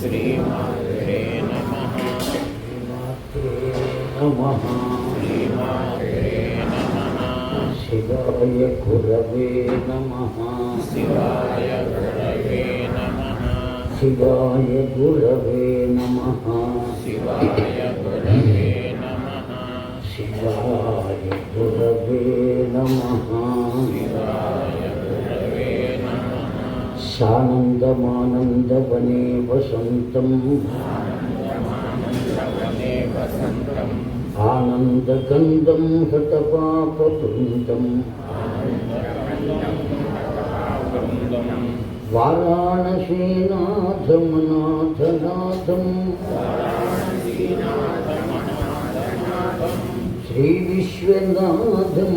శ్రీమాత్రే నమః. శ్రీమాత్రే నమః. శివాయ గురవే నమః. శివాయ గురవే నమః. శివాయ గురవే నమః. శివాయ గురవే నమః. శివాయ గురవే నమః. శివాయ గురవే నమః. సానందమానందవనే వసంతం ఆనందమానందవనే వసంతం. ఆనందగంధం హతపాపవృందం ఆనందగంధం వారాణసీనాథమనాథనాథం శ్రీ విశ్వనాథం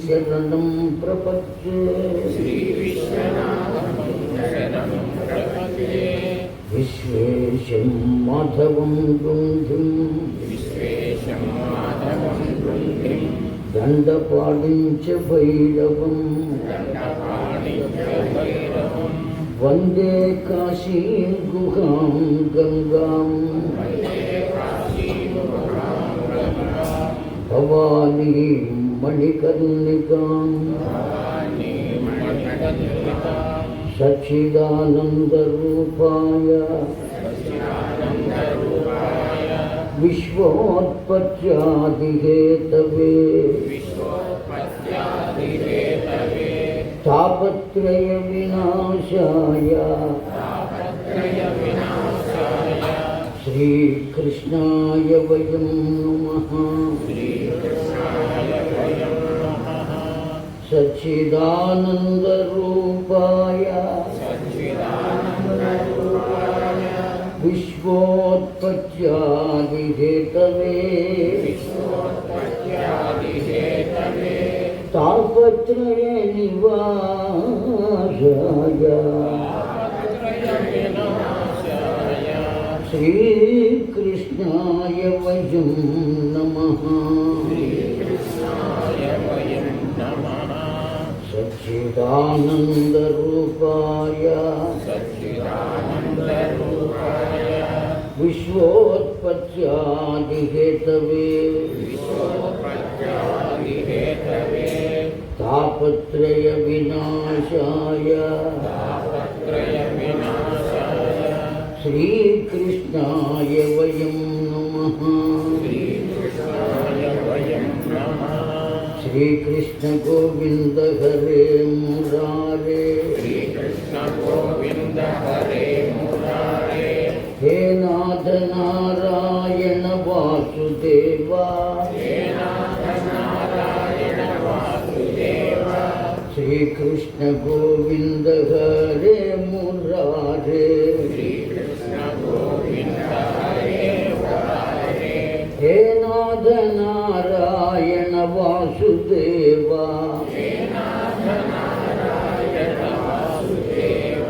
శరణం ప్రపద్యే. శ్రీ విశ్వనాథం శరణం ప్రపద్యే. విశ్వేశం మాధవం గృంధిం విశ్వేశం మాధవం గృంధిం దండపాడించ భైరవం దండపాణించ భైరవం. వందే కాశీం గుహాం గంగాం వందే కాశీముఖాం గంగాం. భవానీం మణికర్ణికాం భవానీం మణికర్ణికాం. సచ్చిదానందరూపాయ సచ్చిదానందరూపాయ విశ్వోత్పత్యాదిహేతవే విశ్వోత్పత్యాదిహేతవే తాపత్రయ వినాశాయ తాపత్రయ వినాశాయ శ్రీకృష్ణాయ వయం నమః. శ్రీకృష్ణాయ వయం నమః. సచ్చిదానందరూపాయ సచ్చిదానందరూపాయ విశ్వోత్పత్యాదిహేతవే విశ్వోత్పత్యాదిహేతవే తాపత్రయ నివాసాయ తాపత్రయ వినాశాయ శ్రీకృష్ణాయ వయం నమః. శ్రీకృష్ణాయ వయం నమః. సచ్చిదానందరూపాయ సచ్చిదానందరూపాయ విశ్వోత్పత్యాదిహేతవే విశ్వోత్పత్యాదిహేతవే తాపత్రయ వినాశాయ తాపత్రయ వినాశాయ శ్రీకృష్ణాయ వయం నమః. శ్రీకృష్ణాయ వయం నమః. శ్రీకృష్ణ గోవింద హరే మురారే శ్రీకృష్ణ గోవింద హరే మురారే. హే నాథ నారాయణ వాసుదేవా హే నాథ నారాయణ వాసుదేవ. శ్రీకృష్ణ గోవింద హరే మురారే శ్రీకృష్ణ గోవింద హరే మురారే. హే నాథ నారాయణ వాసుదేవా హే నాథ నారాయణ వాసుదేవ.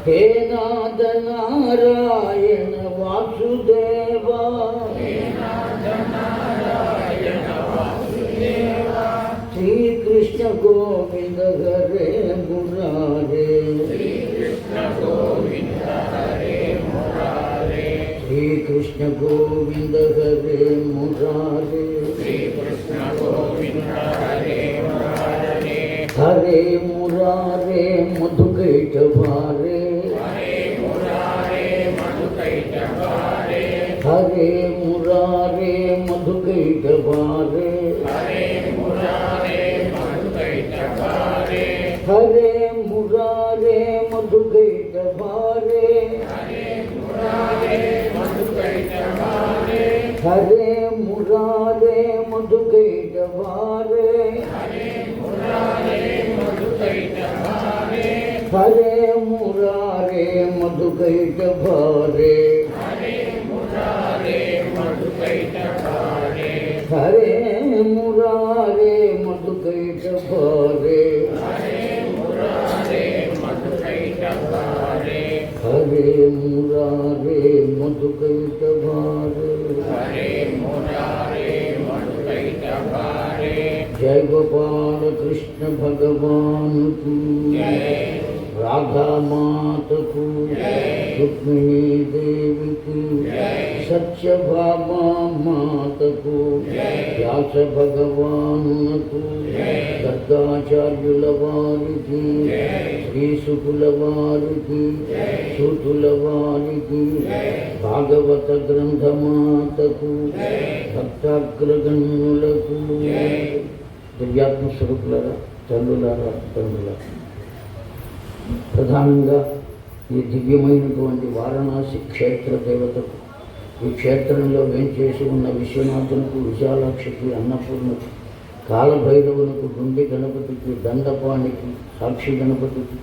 హే నాథ నారాయణ వాసుదేవా హే నాథ నారాయణ వాసుదేవ. శ్రీకృష్ణ గోవింద హరే మురారే శ్రీకృష్ణ గోవింద హరే మురారే. శ్రీకృష్ణ గోవింద హరే మురారే శ్రీకృష్ణ గోవింద హరే మురారే. హరే మురారే మధుకైటవారే హరే మురారే మధుకైటవారే. హరే మురారే మధుకైటవారే హరే మురారే మధుకైటవారే. హరే మురారే మధుకైటవారే హరే మురారే మధుకైటవారే. హరే మురారే మధుకైటవారే హరే మురారే మధుకైటవారే. హరే మురారే మధుకైటవారే హరే మురారే మధుకైటవారే. హరే మురారే మధుకైటవారే హరే మురారే మధుకైటవారే. హరే మురారే మధుకైటవారే హరే మురారే మధుకైటవారే. జయ గోపాల కృష్ణ భగవాన్ కీ జయ రాధామాతకు, రుక్మిణీ దేవికి, సత్యభామా మాతకు, వ్యాస భగవానునకు, గర్గాచార్యుల వారికి, శ్రీశుకుల వారికి, సూతుల వారికి, భాగవత గ్రంథమాతకు, భక్తాగ్రగణ్యులకు, దివ్యాత్మ స్వరూపులరా, తల్లులారా, తండ్రులారా, ప్రధానంగా ఈ దివ్యమైనటువంటి వారణాసి క్షేత్ర దేవతకు, ఈ క్షేత్రంలో వేంచేసి ఉన్న విశ్వనాథునకు, విశాలాక్షికి, అన్నపూర్ణకు, కాలభైరవునకు, గుండి గణపతికి, దండపాణికి, సాక్షి గణపతికి,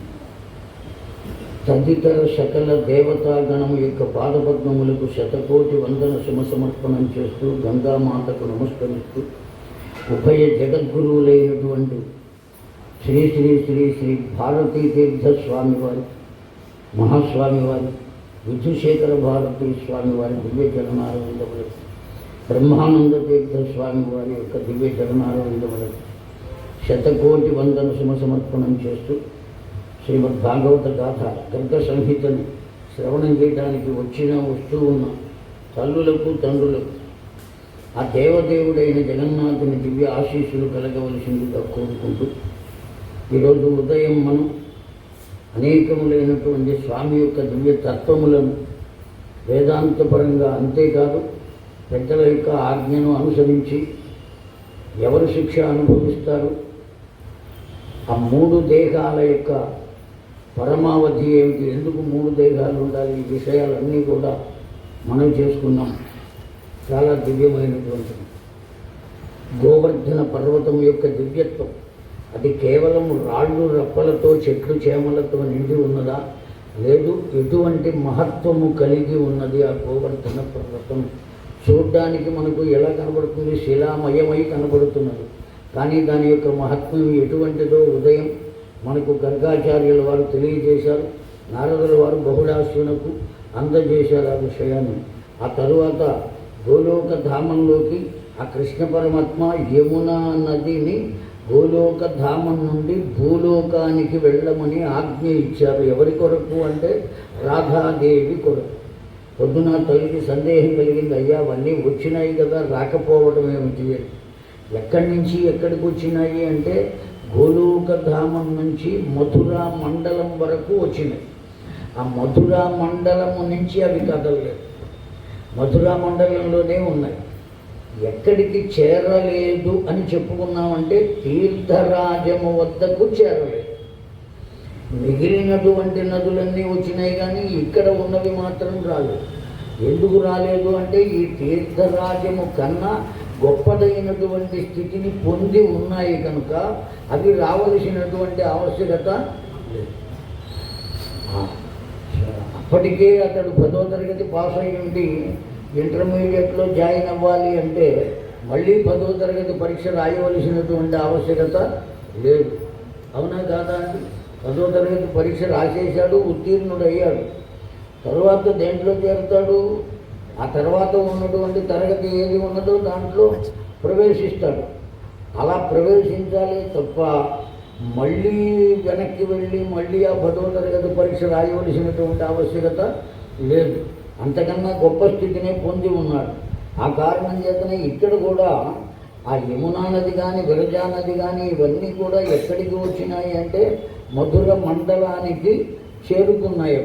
తదితర సకల దేవతాగణము యొక్క పాదపద్మములకు శతకోటి వందన సమర్పణం చేస్తూ గంగామాతకు నమస్కరిస్తూ ఉభయ జగద్గురువులైనటువంటి శ్రీ శ్రీ శ్రీ శ్రీ భారతీ తీర్థ స్వామివారి, మహాస్వామివారి, విధుశేఖర భారతీ స్వామివారి దివ్య చరణారవిందములకు, బ్రహ్మానంద తీర్థ స్వామివారి యొక్క దివ్య చరణారవిందములకు శతకోటి వందన సమర్పణం చేస్తూ శ్రీమద్ భాగవత గాథ గర్గ సంహితను శ్రవణం చేయడానికి వస్తూ ఉన్న తల్లులకు, తండ్రులకు ఆ దేవదేవుడైన జగన్నాథుని దివ్య ఆశీస్సులు కలగవలసిందిగా కోరుకుంటూ, ఈరోజు ఉదయం మనం అనేకములైనటువంటి స్వామి యొక్క దివ్య తత్వములను వేదాంతపరంగా, అంతేకాదు పెద్దల యొక్క ఆజ్ఞను అనుసరించి ఎవరు శిక్ష అనుభవిస్తారు, ఆ మూడు దేహాల యొక్క పరమావధి ఏమిటి, ఎందుకు మూడు దేహాలు ఉండాలి, ఈ విషయాలన్నీ కూడా మనం చేసుకున్నాం. చాలా దివ్యమైనటువంటిది గోవర్ధన పర్వతం యొక్క దివ్యత్వం. అది కేవలం రాళ్ళు రప్పలతో, చెట్లు చేమలతో నిండి ఉన్నదా, లేదు, ఎటువంటి మహత్వము కలిగి ఉన్నది ఆ గోవర్ధన పర్వతం. చూడ్డానికి మనకు ఎలా కనబడుతుంది, శిలామయమై కనబడుతున్నది, కానీ దాని యొక్క మహత్వం ఎటువంటిదో ఉదయం మనకు గర్గాచార్యుల వారు తెలియజేశారు. నారదుల వారు బహుళాశ్వనకు అందజేశారు ఆ విషయాన్ని. ఆ తరువాత గోలోక ధామంలోకి ఆ కృష్ణ పరమాత్మ యమునా నదిని గోలోక ధామం నుండి భూలోకానికి వెళ్ళమని ఆజ్ఞ ఇచ్చారు. ఎవరి కొరకు అంటే రాధాదేవి కొరకు. పొద్దున తల్లికి సందేహం కలిగింది, అయ్యా అవన్నీ వచ్చినాయి కదా, రాకపోవడం ఏమిటి, ఎక్కడి నుంచి ఎక్కడికి వచ్చినాయి అంటే గోలోక ధామం నుంచి మధురా మండలం వరకు వచ్చినాయి. ఆ మధురా మండలము నుంచి అవి కదలలేదు, మధురా మండలంలోనే ఉన్నాయి. ఎక్కడికి చేరలేదు అని చెప్పుకున్నామంటే తీర్థరాజము వద్దకు చేరలేదు. మిగిలినటువంటి నదులన్నీ వచ్చినాయి కానీ ఇక్కడ ఉన్నవి మాత్రం రాలేదు. ఎందుకు రాలేదు అంటే ఈ తీర్థరాజము కన్నా గొప్పదైనటువంటి స్థితిని పొంది ఉన్నాయి కనుక అవి రావలసినటువంటి ఆవశ్యకత లేదు. అప్పటికే అతడు 10వ తరగతి పాస్ అయి ఉండి ఇంటర్మీడియట్లో జాయిన్ అవ్వాలి అంటే మళ్ళీ 10వ తరగతి పరీక్ష రాయవలసినటువంటి ఆవశ్యకత లేదు. అవునా కాదా అండి? 10వ తరగతి పరీక్ష రాసేశాడు, ఉత్తీర్ణుడయ్యాడు. తరువాత దేంట్లో చేరుతాడు? ఆ తర్వాత ఉన్నటువంటి తరగతి ఏది ఉన్నదో దాంట్లో ప్రవేశిస్తాడు. అలా ప్రవేశించాలి తప్ప మళ్ళీ వెనక్కి వెళ్ళి మళ్ళీ ఆ 10వ తరగతి పరీక్ష రాయవలసినటువంటి ఆవశ్యకత లేదు. అంతకన్నా గొప్ప స్థితినే పొంది ఉన్నాడు. ఆ కారణం చేతనే ఇక్కడ కూడా ఆ యమునా నది కానీ, విరజా నది కానీ ఇవన్నీ కూడా ఎక్కడికి వచ్చినాయి అంటే మధుర మండలానికి చేరుకున్నాయి.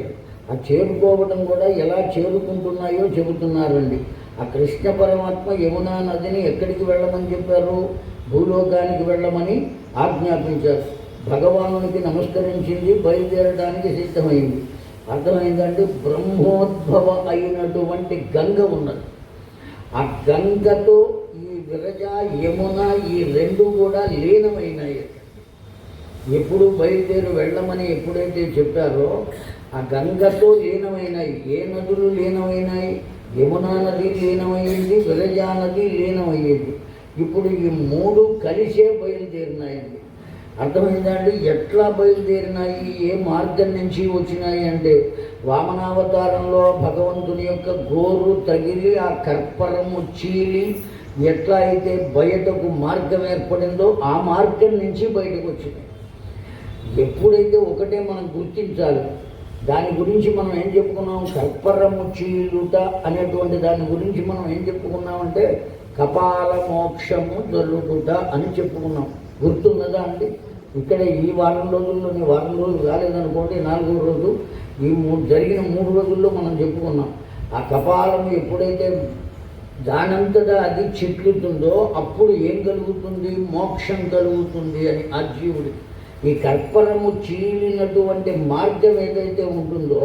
ఆ చేరుకోవడం కూడా ఎలా చేరుకుంటున్నాయో చెబుతున్నారండి. ఆ కృష్ణ పరమాత్మ యమునా నదిని ఎక్కడికి వెళ్ళమని చెప్పారు? భూలోకానికి వెళ్ళమని ఆజ్ఞాపించారు. భగవానునికి నమస్కరించింది, బయలుదేరడానికి సిద్ధమైంది. అర్థమైందంటే బ్రహ్మోద్భవ అయినటువంటి గంగ ఉన్నది. ఆ గంగతో ఈ విరజ, యమున ఈ రెండు కూడా లీనమైనాయి. ఎప్పుడు బయలుదేరి వెళ్ళమని ఎప్పుడైతే చెప్పారో ఆ గంగతో లీనమైనాయి. ఏ నదులు లీనమైనాయి? యమునా నది లీనమైంది, విరజా నది లీనమయ్యేది. ఇప్పుడు ఈ మూడు కలిసే బయలుదేరినాయండి. అర్థమైందండి? ఎట్లా బయలుదేరినాయి, ఏ మార్గం నుంచి వచ్చినాయి అంటే వామనావతారంలో భగవంతుని యొక్క గోరు తగిలి ఆ కర్పరము చీలి ఎట్లా అయితే బయటకు మార్గం ఏర్పడిందో ఆ మార్గం నుంచి బయటకు వచ్చినాయి. ఎప్పుడైతే ఒకటే మనం గుర్తించాలి. దాని గురించి మనం ఏం చెప్పుకున్నాం? కర్పరము చీలుట అనేటువంటి దాని గురించి మనం ఏం చెప్పుకున్నామంటే కపాల మోక్షము దొరుకుట అని చెప్పుకున్నాం. గుర్తున్నదా అండి? ఇక్కడ ఈ వారం రోజుల్లోని వారం రోజులు కాలేదనుకోండి, 4వ రోజు ఈ జరిగిన 3 రోజుల్లో మనం చెప్పుకున్నాం. ఆ కపాలము ఎప్పుడైతే దానంతటా అది చిట్లుతుందో అప్పుడు ఏం కలుగుతుంది? మోక్షం కలుగుతుంది అని ఆ జీవుడికి. ఈ కర్పరము చీలినటువంటి మార్గం ఏదైతే ఉంటుందో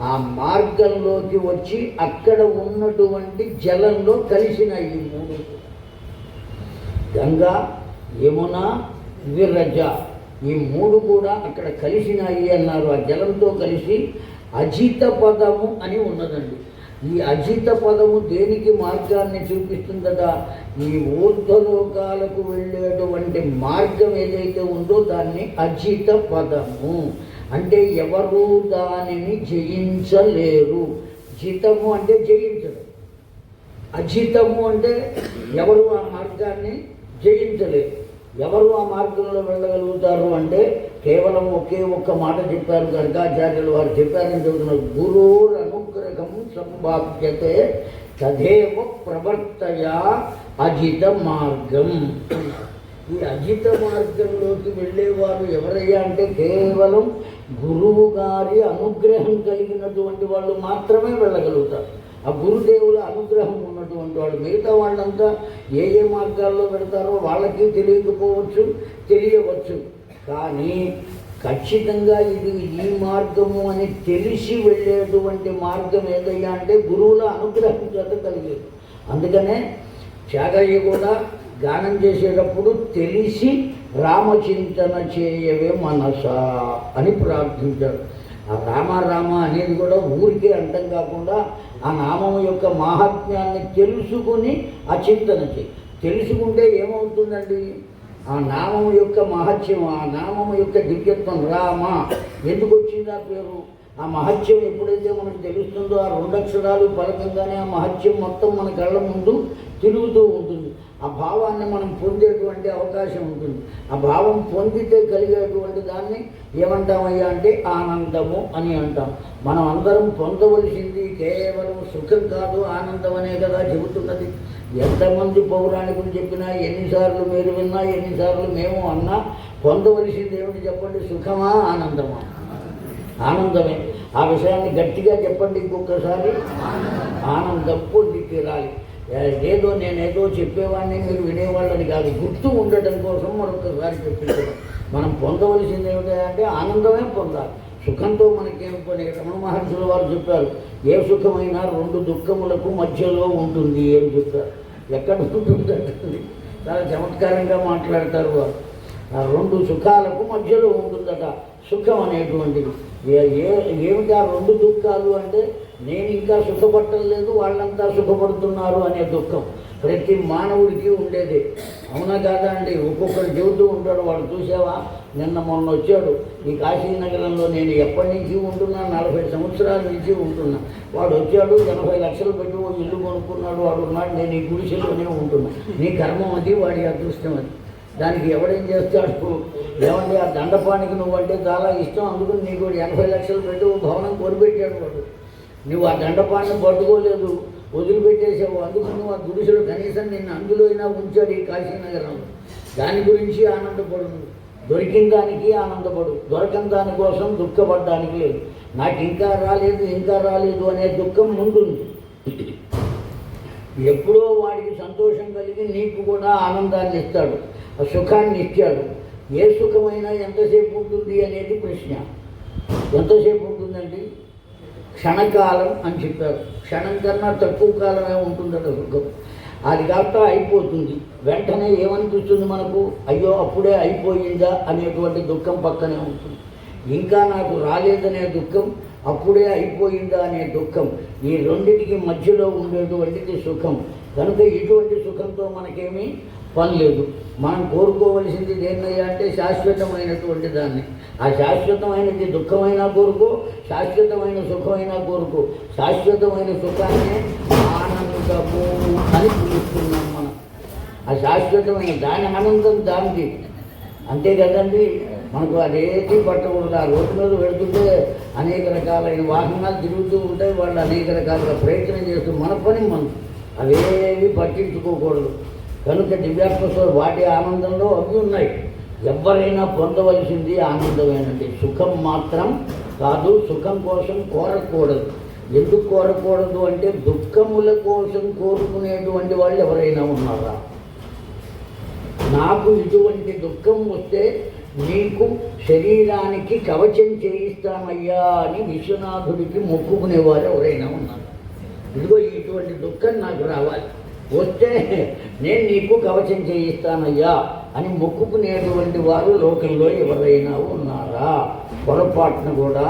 ఆ మార్గంలోకి వచ్చి అక్కడ ఉన్నటువంటి జలంలో కలిసిన ఈ 3 గంగా, యమున, విరజ ఈ 3 కూడా అక్కడ కలిసినాయి అన్నారు. ఆ జలంతో కలిసి అజిత పదము అని ఉన్నదండి. ఈ అజిత పదము దేనికి మార్గాన్ని చూపిస్తుందట? ఈ ఊర్ధ్వలోకాలకు వెళ్ళేటువంటి మార్గం ఏదైతే ఉందో దాన్ని అజిత పదము అంటే ఎవరు దానిని జయించలేరు. జితము అంటే జయించడం, అజితము అంటే ఎవరు ఆ మార్గాన్ని జయించలేరు. ఎవరు ఆ మార్గంలో వెళ్ళగలుగుతారు అంటే కేవలం ఒకే ఒక్క మాట చెప్పారు. గర్గాచార్యులు వారు చెప్పారని చెబుతున్నారు. గురుర్ అనుగ్రహం సంభావ్యతే తదేవ ప్రవర్తయ అజిత మార్గం. ఈ అజిత మార్గంలోకి వెళ్ళేవారు ఎవరయ్యా అంటే కేవలం గురువు గారి అనుగ్రహం కలిగినటువంటి వాళ్ళు మాత్రమే వెళ్ళగలుగుతారు. ఆ గురుదేవుల అనుగ్రహం ఉన్నటువంటి వాళ్ళు. మిగతా వాళ్ళంతా ఏ ఏ మార్గాల్లో పెడతారో వాళ్ళకి తెలియకపోవచ్చు, తెలియవచ్చు. కానీ ఖచ్చితంగా ఇది ఈ మార్గము అని తెలిసి వెళ్ళేటువంటి మార్గం ఏదయ్యా అంటే గురువుల అనుగ్రహం చేత కలిగేది. అందుకనే త్యాగయ్య కూడా గానం చేసేటప్పుడు తెలిసి రామచింతన చేయవే మనస అని ప్రార్థించాడు. ఆ రామ రామ అనేది కూడా ఊరికే అంటం కాకుండా ఆ నామం యొక్క మాహాత్మ్యాన్ని తెలుసుకుని ఆ చింతన చేయి. తెలుసుకుంటే ఏమవుతుందండి? ఆ నామం యొక్క మహత్యం, ఆ నామం యొక్క దివ్యత్వం. రామ ఎందుకు వచ్చింది ఆ పేరు? ఆ మహత్యం ఎప్పుడైతే మనకు తెలుస్తుందో ఆ 2 అక్షరాలు పలకంగానే ఆ మహత్యం మొత్తం మన కళ్ళ ముందు తిరుగుతూ ఉంటుంది. ఆ భావాన్ని మనం పొందేటువంటి అవకాశం ఉంటుంది. ఆ భావం పొందితే కలిగేటువంటి దాన్ని ఏమంటామయ్యా అంటే ఆనందము అని అంటాం. మనం అందరం పొందవలసింది కేవలం సుఖం కాదు, ఆనందం అనే కదా చెబుతున్నది. ఎంతమంది పౌరాణికులు చెప్పినా, ఎన్నిసార్లు మీరు విన్నా, ఎన్నిసార్లు మేము అన్నా పొందవలసింది ఏమిటి చెప్పండి? సుఖమా, ఆనందమా? ఆనందమే. ఆ విషయాన్ని గట్టిగా చెప్పండి ఇంకొకసారి. ఆనందం పొంది తీరాలి. ఏదో నేనేదో చెప్పేవాడిని మీరు వినేవాళ్ళని కాదు, గుర్తు ఉండటం కోసం మరొకసారి చెప్పించడం. మనం పొందవలసింది ఏమిటంటే ఆనందమే పొందాలి. సుఖంతో మనకేం పని? రమణ మహర్షుల వారు చెప్పారు, ఏ సుఖమైనా 2 దుఃఖములకు మధ్యలో ఉంటుంది అని చెప్పారు. ఎక్కడ ఉంటుందండి? చాలా చమత్కారంగా మాట్లాడతారు వారు. ఆ 2 సుఖాలకు మధ్యలో ఉంటుందట సుఖం అనేటువంటిది. ఏమిటి ఆ 2 దుఃఖాలు అంటే నేను ఇంకా సుఖపట్టలేదు, వాళ్ళంతా సుఖపడుతున్నారు అనే దుఃఖం ప్రతి మానవుడికి ఉండేది. అవునా కాదా అండి? ఒక్కొక్కరు చెబుతూ ఉంటాడు. వాడు చూసావా, మొన్న వచ్చాడు ఈ కాశీనగరంలో, నేను ఎప్పటి నుంచి ఉంటున్నా, 40 సంవత్సరాల నుంచి ఉంటున్నా. వాడు వచ్చాడు, 80 లక్షలు పెట్టి ఓ ఇల్లు కొనుక్కున్నాడు, వాడు ఉన్నాడు, నేను ఈ గుడిసెలోనే ఉంటున్నా. నీ కర్మం అది, వాడి అదృష్టం అది. దానికి ఎవడేం చేస్తాడు? ఏమంటే ఆ దండపానికి నువ్వంటే చాలా ఇష్టం, అందుకని నీకు 80 లక్షలు పెట్టి ఓ భవనం కొనిపెట్టాడు వాడు. నువ్వు ఆ దండపాన్ని పట్టుకోలేదు, వదిలిపెట్టేసావు. అందుకని నువ్వు ఆ గుడిసెలు కనీసం నిన్ను అందులో అయినా ఉంచాడు ఈ కాశీనగరంలో. దాని గురించి ఆనందపడు. దొరికిన దానికి ఆనందపడు, దొరకని దానికోసం దుఃఖపడడానికి లేదు. నాకు ఇంకా రాలేదు అనే దుఃఖం ముందుంది. ఎప్పుడో వాడికి సంతోషం కలిగి నీకు కూడా ఆనందాన్ని ఇస్తాడు, ఆ సుఖాన్ని ఇచ్చాడు. ఏ సుఖమైనా ఎంతసేపు ఉంటుంది అనేది ప్రశ్న. ఎంతసేపు ఉంటుందండి? క్షణకాలం అని చెప్పారు. క్షణం కన్నా తక్కువ కాలమే ఉంటుందట సుఖం. అది కాక అయిపోతుంది. వెంటనే ఏమనిపిస్తుంది మనకు? అయ్యో అప్పుడే అయిపోయిందా అనేటువంటి దుఃఖం పక్కనే ఉంటుంది. ఇంకా నాకు రాలేదనే దుఃఖం, అప్పుడే అయిపోయిందా అనే దుఃఖం. ఈ రెండింటికి మధ్యలో ఉండేటువంటిది సుఖం. కనుక ఇటువంటి సుఖంతో మనకేమీ పని లేదు. మనం కోరుకోవలసింది దేన్నయ్యా అంటే శాశ్వతమైనటువంటి దాన్ని. ఆ శాశ్వతమైనది దుఃఖమైనా కోరుకో, శాశ్వతమైన సుఖమైనా కోరుకో. శాశ్వతమైన సుఖాన్ని ఆనందము అని పిలుస్తున్నాం మనం. ఆ శాశ్వతమైన దాని ఆనందం దానిది, అంతే కదండి. మనకు అదేది పట్టకూడదు. ఆ రోడ్డు మీద వెళుతుంటే అనేక రకాలైన వాహనాలు తిరుగుతూ ఉంటాయి, వాళ్ళు అనేక రకాలుగా ప్రయత్నం చేస్తూ మన పని మనం అవేవి పట్టించుకోకూడదు. కనుక దివ్యాత్మస్వరూపం వాటి ఆనందంలో అవి ఉన్నాయి. ఎవరైనా పొందవలసింది ఆనందమేనండి, సుఖం మాత్రం కాదు. సుఖం కోసం కోరకూడదు. ఎందుకు కోరకూడదు అంటే దుఃఖముల కోసం కోరుకునేటువంటి వాళ్ళు ఎవరైనా ఉన్నారా? నాకు ఇటువంటి దుఃఖం వస్తే నీకు శరీరానికి కవచం చేయిస్తామయ్యా అని విశ్వనాథుడికి మొక్కుకునేవారు ఎవరైనా ఉన్నారు. ఇదిగో ఇటువంటి దుఃఖం నాకు రావాలి, వస్తే నేను నీకు కవచం చేయిస్తానయ్యా అని మొక్కుకునేటువంటి వారు లోకంలో ఎవరైనా ఉన్నారా? పొరపాటున కూడా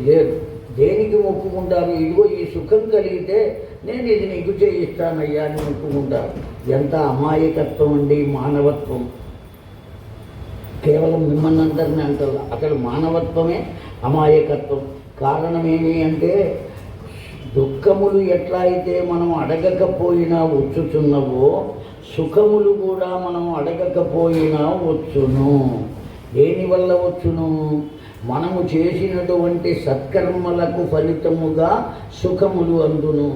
లేరు. దేనికి మొక్కుకుంటారు? ఇదిగో ఈ సుఖం కలిగితే నేను ఇది నీకు చేయిస్తానయ్యా అని మొక్కుకుంటారు. ఎంత అమాయకత్వం అండి, మానవత్వం. కేవలం మిమ్మల్ని అందరినీ అంటారు, అసలు మానవత్వమే అమాయకత్వం. కారణం ఏమి అంటే దుఃఖములు ఎట్లా అయితే మనం అడగకపోయినా వచ్చుచున్నవో సుఖములు కూడా మనం అడగకపోయినా వచ్చును. దేనివల్ల వచ్చును? మనము చేసినటువంటి సత్కర్మలకు ఫలితముగా సుఖములు అందును,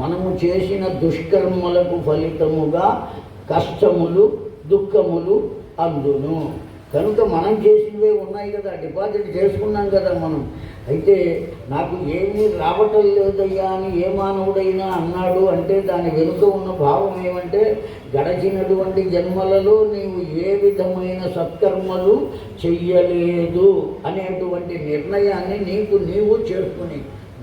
మనము చేసిన దుష్కర్మలకు ఫలితముగా కష్టములు దుఃఖములు అందును. కనుక మనం చేసినవే ఉన్నాయి కదా, డిపాజిట్ చేసుకున్నాం కదా మనం. అయితే నాకు ఏమీ రావటం లేదయ్యా అని ఏ మానవుడైనా అన్నాడు అంటే దాని వెనుక ఉన్న భావం ఏమంటే గడచినటువంటి జన్మలలో నీవు ఏ విధమైన సత్కర్మలు చెయ్యలేదు అనేటువంటి నిర్ణయాన్ని నీవు చేసుకుని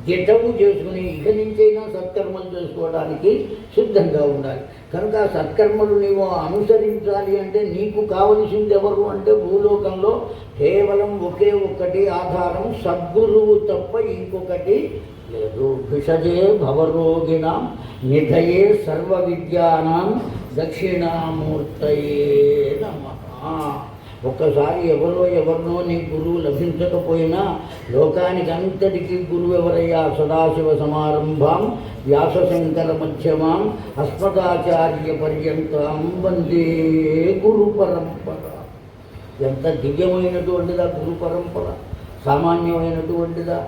దిటవు చేసుకుని ఇక నుంచైనా సత్కర్మలు చేసుకోవడానికి సిద్ధంగా ఉండాలి. కనుక ఆ సత్కర్మలు నీవు అనుసరించాలి అంటే నీకు కావలసింది ఎవరు అంటే భూలోకంలో కేవలం ఒకే ఒక్కటి ఆధారం, సద్గురువు తప్ప ఇంకొకటి లేదు. భిషజే భవరోగిణాం నిధయే సర్వ విద్యానాం దక్షిణామూర్తయే నమః. ఒక్కసారి ఎవరినో నీ గురువు లభించకపోయినా లోకానికి అంతటికీ గురువు ఎవరయ్యా? సదాశివ సమారంభాం వ్యాసశంకర మధ్యమాం అస్మదాచార్య పర్యంతం వందే గురు పరంపర. ఎంత దివ్యమైనటువంటిదా గురు పరంపర, సామాన్యమైనటువంటిదా?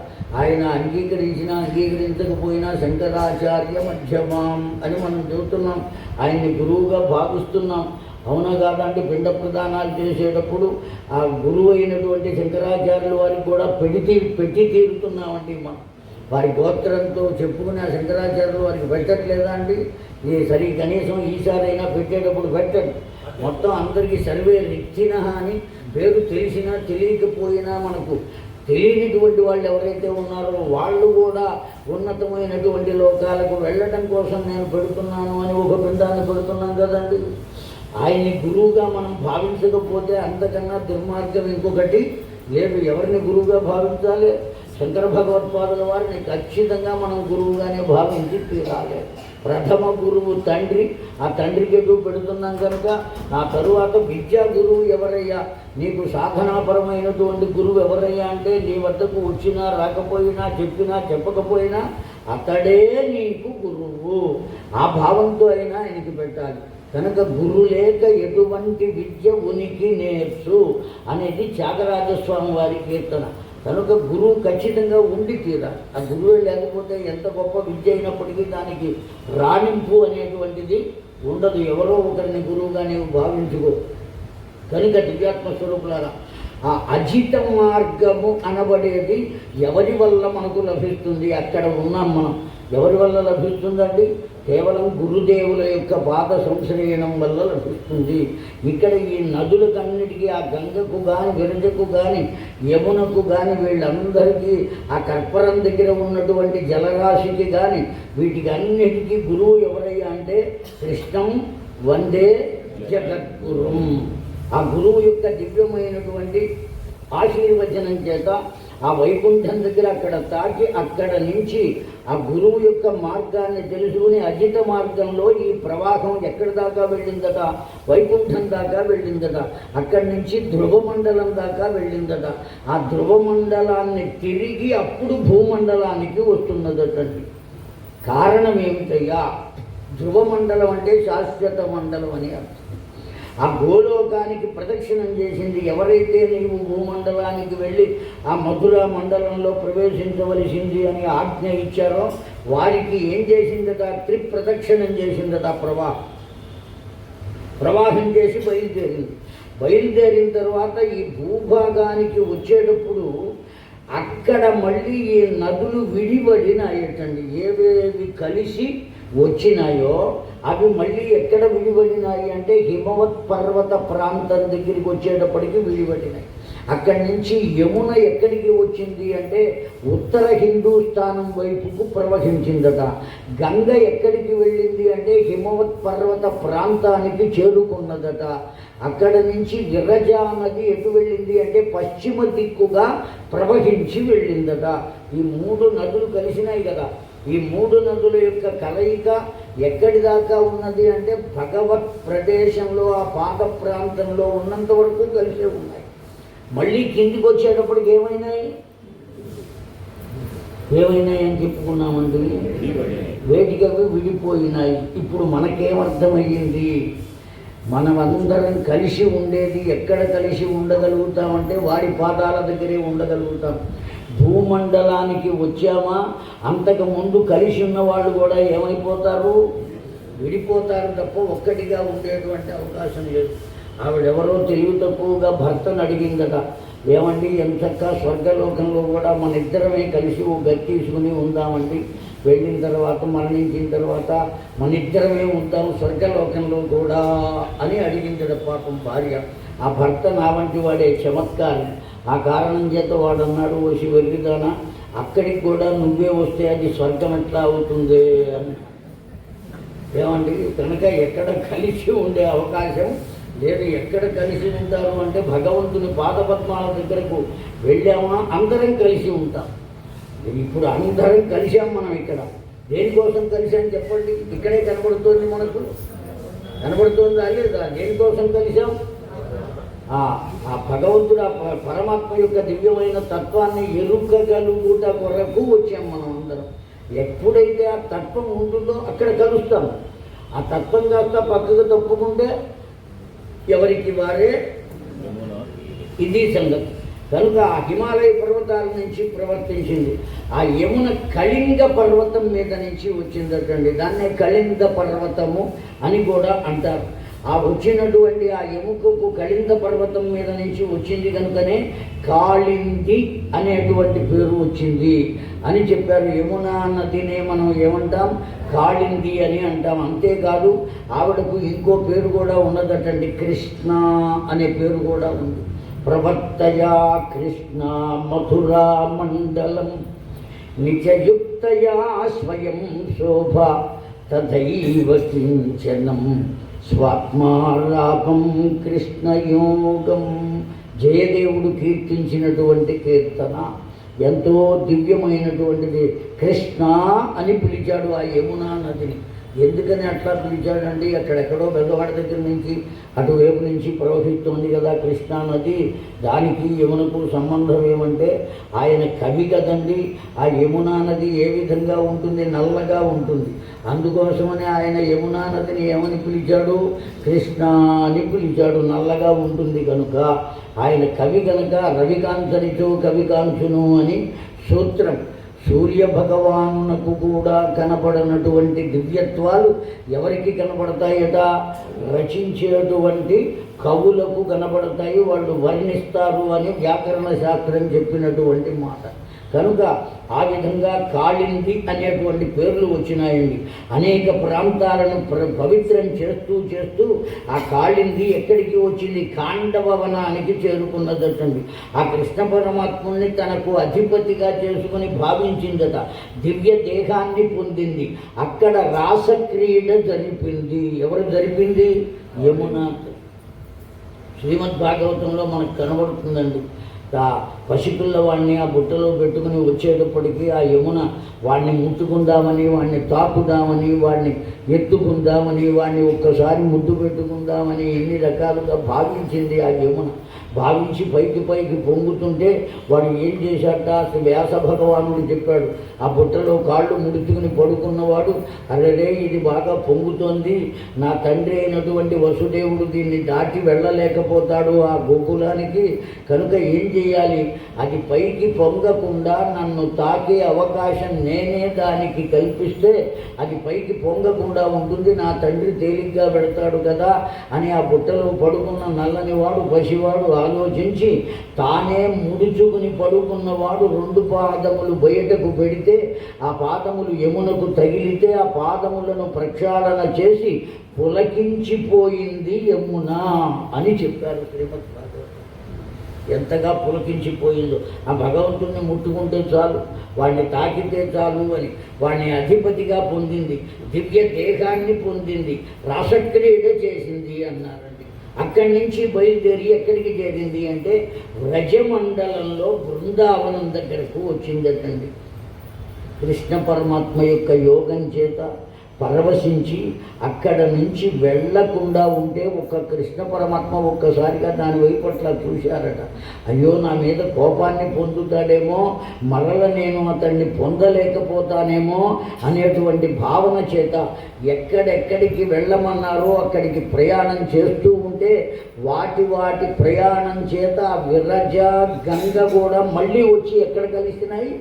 ఆయన అంగీకరించినా అంగీకరించకపోయినా శంకరాచార్య మధ్యమాం అని మనం చెబుతున్నాం, ఆయన్ని గురువుగా భావిస్తున్నాం. అవునా కాదా? అంటే పిండ ప్రదానాలు చేసేటప్పుడు ఆ గురువు అయినటువంటి శంకరాచార్యుల వారికి కూడా పెట్టి తీరుతున్నామండి. మనం వారి గోత్రంతో చెప్పుకుని ఆ శంకరాచార్యులు వారికి పెట్టట్లేదా అండి? సరి కనీసం ఈసారైనా పెట్టేటప్పుడు పెట్టండి. మొత్తం అందరికీ సర్వే రిచ్చిన అని పేరు తెలిసినా తెలియకపోయినా మనకు తెలియనిటువంటి వాళ్ళు ఎవరైతే ఉన్నారో వాళ్ళు కూడా ఉన్నతమైనటువంటి లోకాలకు వెళ్ళడం కోసం నేను పెడుతున్నాను అని ఒక బృందాన్ని పెడుతున్నాం కదండి. ఆయన్ని గురువుగా మనం భావించకపోతే అంతకన్నా దుర్మార్గం ఇంకొకటి లేదు. ఎవరిని గురువుగా భావించాలి? శంకర భగవత్పాదుల వారిని ఖచ్చితంగా మనం గురువుగానే భావించి తీరాలి. ప్రథమ గురువు తండ్రి, ఆ తండ్రికి ఎటు పెడుతున్నాం కనుక ఆ తరువాత విద్యా గురువు ఎవరయ్యా? నీకు సాధనాపరమైనటువంటి గురువు ఎవరయ్యా అంటే నీ వద్దకు వచ్చినా రాకపోయినా చెప్పినా చెప్పకపోయినా అతడే నీకు గురువు. ఆ భావంతో అయినా ఆయనకి పెట్టాలి. కనుక గురు లేక ఎటువంటి విద్య ఉనికి నేర్చు అనేది త్యాగరాజస్వామి వారి కీర్తన. కనుక గురువు ఖచ్చితంగా ఉండి తీరాలి. ఆ గురువే లేకపోతే ఎంత గొప్ప విద్య అయినప్పటికీ దానికి రాణింపు అనేటువంటిది ఉండదు. ఎవరో ఒకరిని గురువుగా నీవు భావించుకో. కనుక దివ్యాత్మ స్వరూపులారా, ఆ అజిత మార్గము అనబడేది ఎవరి వల్ల మనకు లభిస్తుంది? అక్కడ ఉన్నాం మనం. ఎవరి వల్ల లభిస్తుందండి? కేవలం గురుదేవుల యొక్క పాద సంశ్రయణం వల్ల లభిస్తుంది. ఇక్కడ ఈ నదులకన్నిటికీ, ఆ గంగకు కానీ విరజకు కానీ యమునకు కానీ వీళ్ళందరికీ, ఆ కర్పరం దగ్గర ఉన్నటువంటి జలరాశికి కానీ వీటికి అన్నిటికీ గురువు ఎవరయ్యా అంటే కృష్ణం వందే జగద్గురుం. ఆ గురువు యొక్క దివ్యమైనటువంటి ఆశీర్వచనం చేత ఆ వైకుంఠం దగ్గర అక్కడ తాకి అక్కడ నుంచి ఆ గురువు యొక్క మార్గాన్ని తెలుసుకుని అజిత మార్గంలో ఈ ప్రవాహం ఎక్కడి దాకా వెళ్ళిందట? వైకుంఠం దాకా వెళ్ళిందట. అక్కడి నుంచి ధ్రువమండలం దాకా వెళ్ళిందట. ఆ ధ్రువమండలాన్ని తిరిగి అప్పుడు భూమండలానికి వస్తున్నదటండి. కారణం ఏమిటయ్యా? ధ్రువమండలం అంటే శాశ్వత మండలం అని అర్థం. ఆ గోలోకానికి ప్రదక్షిణం చేసింది. ఎవరైతే నీవు భూమండలానికి వెళ్ళి ఆ మధుర మండలంలో ప్రవేశించవలసింది అని ఆజ్ఞ ఇచ్చారో వారికి ఏం చేసిందట? త్రిప్రదక్షిణం చేసిందట. ప్రవాహం చేసి బయలుదేరిన తర్వాత ఈ భూభాగానికి వచ్చేటప్పుడు అక్కడ మళ్ళీ ఈ నదులు విడిపడినాయటండి. ఏవేవి కలిసి వచ్చినాయో అవి మళ్ళీ ఎక్కడ విడిపడినాయి అంటే హిమవత్ పర్వత ప్రాంతం దగ్గరికి వచ్చేటప్పటికి విడిపడినాయి. అక్కడి నుంచి యమున ఎక్కడికి వచ్చింది అంటే ఉత్తర హిందూస్థానం వైపుకు ప్రవహించిందట. గంగ ఎక్కడికి వెళ్ళింది అంటే హిమవత్ పర్వత ప్రాంతానికి చేరుకున్నదట. అక్కడ నుంచి విరజా నది ఎటు వెళ్ళింది అంటే పశ్చిమ దిక్కుగా ప్రవహించి వెళ్ళిందట. ఈ 3 నదులు కలిసినాయి కదా. ఈ 3 నదుల యొక్క కలయిక ఎక్కడి దాకా ఉన్నది అంటే భగవత్ ప్రదేశంలో ఆ పాద ప్రాంతంలో ఉన్నంత వరకు కలిసే ఉన్నాయి. మళ్ళీ కిందికి వచ్చేటప్పటికి ఏమైనాయి అని చెప్పుకున్నామండి. వేదికవి విడిపోయినాయి. ఇప్పుడు మనకేమర్థమయ్యింది? మనమందరం కలిసి ఉండేది ఎక్కడ కలిసి ఉండగలుగుతామంటే వారి పాదాల దగ్గరే ఉండగలుగుతాం. భూమండలానికి వచ్చామా అంతకుముందు కలిసి ఉన్న వాళ్ళు కూడా ఏమైపోతారు? విడిపోతారు తప్ప ఒక్కటిగా ఉండేటువంటి అవకాశం లేదు. ఆవిడెవరో తెలివి తక్కువగా భర్తను అడిగిందట, ఏమండి ఎంతక్క స్వర్గలోకంలో కూడా మన ఇద్దరమే కలిసి ఓ గది తీసుకుని ఉందామండి, వెళ్ళిన తర్వాత మరణించిన తర్వాత మన ఇద్దరమే ఉంటాం స్వర్గలోకంలో కూడా అని అడిగిందట పాపం భార్య. ఆ భర్త నా వంటి వాడే, చమత్కారం. ఆ కారణం చేత వాడు అన్నాడు, వచ్చి వెళ్ళిదానా అక్కడికి కూడా నువ్వే వస్తే అది స్వర్గం ఎట్లా అవుతుంది అని. ఏమండి కనుక ఎక్కడ కలిసి ఉండే అవకాశం లేదు. ఎక్కడ కలిసి ఉంటారు అంటే భగవంతుని పాదపద్మాల దగ్గరకు వెళ్ళామా అందరం కలిసి ఉంటాం. ఇప్పుడు అందరం కలిసాం. మనం ఇక్కడ దేనికోసం కలిసాం చెప్పండి? ఇక్కడే కనబడుతోంది, మనకు కనబడుతోందా లేదా? దేనికోసం కలిసాం? ఆ భగవంతుడు ఆ పరమాత్మ యొక్క దివ్యమైన తత్వాన్ని ఎరుకగలుగుట కొరకు వచ్చాం మనం అందరం. ఎప్పుడైతే ఆ తత్వం ఉంటుందో అక్కడ కలుస్తాం. ఆ తత్వం కాస్త పక్కకు తప్పుకుంటే ఎవరికి వారే ఇది సంగతి. కనుక ఆ హిమాలయ పర్వతాల నుంచి ప్రవర్తించింది. ఆ యమున కళింగ పర్వతం మీద నుంచి వచ్చిందటండి. దాన్నే కళింగ పర్వతము అని కూడా అంటారు. ఆ వచ్చినటువంటి ఆ ఎముకకు కళింగ పర్వతం మీద నుంచి వచ్చింది కనుకనే కాళింది అనేటువంటి పేరు వచ్చింది అని చెప్పారు. యమునా నదినే మనం ఏమంటాం? కాళింది అని అంటాం. అంతేకాదు ఆవిడకు ఇంకో పేరు కూడా ఉన్నదటండి, కృష్ణ అనే పేరు కూడా ఉంది. ప్రవర్తయా కృష్ణ మధురా మండలం నిజయుక్తయా స్వయం శోభ తథైవ కించనం స్వాత్మాలాపం కృష్ణయోగం. జయదేవుడు కీర్తించినటువంటి కీర్తన ఎంతో దివ్యమైనటువంటిది. కృష్ణ అని పిలిచాడు ఆ యమునా నదిని. ఎందుకని అట్లా పిలిచాడండి? అక్కడెక్కడో బెల్లవాడ దగ్గర నుంచి అటువైపు నుంచి ప్రవహిస్తుంది కదా కృష్ణా నది. దానికి యమునకు సంబంధం ఏమంటే ఆయన కవి కదండి. ఆ యమునా నది ఏ విధంగా ఉంటుంది? నల్లగా ఉంటుంది. అందుకోసమని ఆయన యమునా నదిని ఏమని పిలిచాడు? కృష్ణ అని పిలిచాడు. నల్లగా ఉంటుంది కనుక. ఆయన కవి కనుక రవికాంతనితో కవికాంచును అని సూత్రం. సూర్య భగవానునకు కూడా కనపడనటువంటి దివ్యత్వాలు ఎవరికి కనపడతాయట? రచించేటువంటి కవులకు కనపడతాయి, వాళ్ళు వర్ణిస్తారు అని వ్యాకరణ శాస్త్రం చెప్పినటువంటి మాట. కనుక ఆ విధంగా కాళింది అనేటువంటి పేర్లు వచ్చినాయండి. అనేక ప్రాంతాలను పవిత్రం చేస్తూ చేస్తూ ఆ కాళింది ఎక్కడికి వచ్చింది? ఖాండవనానికి చేరుకున్నదటండి. ఆ కృష్ణ పరమాత్ముని తనకు అధిపతిగా చేసుకుని భావించిందట. దివ్య దేహాన్ని పొందింది. అక్కడ రాసక్రీడ జరిపింది. ఎవరు జరిపింది? యమున. శ్రీమద్ భాగవతంలో మనకు కనబడుతుందండి. ఆ పసిపిల్ల వాడిని ఆ బుట్టలో పెట్టుకుని వచ్చేటప్పటికి ఆ యమున వాడిని ముట్టుకుందామని, వాడిని తాకుదామని, వాడిని ఎత్తుకుందామని, వాడిని ఒక్కసారి ముద్దు పెట్టుకుందామని ఎన్ని రకాలుగా భావించింది ఆ యమున. భావించి పైకి పొంగుతుంటే వాడు ఏం చేశాట, అసలు వ్యాస భగవానుడు చెప్పాడు. ఆ బుట్టలో కాళ్ళు ముడుచుకుని పడుకున్నవాడు, అరే ఇది బాగా పొంగుతోంది, నా తండ్రి అయినటువంటి వసుదేవుడు దీన్ని దాటి వెళ్ళలేకపోతాడు ఆ గోకులానికి, కనుక ఏం చేయాలి, అది పైకి పొంగకుండా నన్ను తాకే అవకాశం నేనే దానికి కల్పిస్తే అది పైకి పొంగకుండా ఉంటుంది, నా తండ్రి తేలిగ్గా పెడతాడు కదా అని ఆ బుట్టలో పడుకున్న నల్లని వాడు పసివాడు ఆలోచించి తానే ముడుచుకుని పడుకున్నవాడు 2 పాదములు బయటకు పెడితే ఆ పాదములు యమునకు తగిలితే ఆ పాదములను ప్రక్షాళన చేసి పులకించిపోయింది యమున అని చెప్పారు శ్రీమద్ భాగవతం. ఎంతగా పులకించిపోయిందో, ఆ భగవంతుణ్ణి ముట్టుకుంటే చాలు, వాడిని తాకితే చాలు అని వాడిని అధిపతిగా పొందింది, దివ్య దేహాన్ని పొందింది, రాసక్రీడ చేసింది అన్నారండి. అక్కడి నుంచి బయలుదేరి ఎక్కడికి చేరింది అంటే వ్రజమండలంలో బృందావనం దగ్గరకు వచ్చిందటండి. కృష్ణ పరమాత్మ యొక్క యోగం చేత పరవశించి అక్కడ నుంచి వెళ్లకుండా ఉంటే కృష్ణ పరమాత్మ ఒక్కసారిగా దాని వైపు అట్లా చూశారట. అయ్యో నా మీద కోపాన్ని పొందుతాడేమో, మరల నేను అతన్ని పొందలేకపోతానేమో అనేటువంటి భావన చేత ఎక్కడెక్కడికి వెళ్ళమన్నారో అక్కడికి ప్రయాణం చేస్తూ ఉంటే వాటి ప్రయాణం చేత విరజ గంగ కూడా మళ్ళీ వచ్చి ఎక్కడ కలిసినాయి,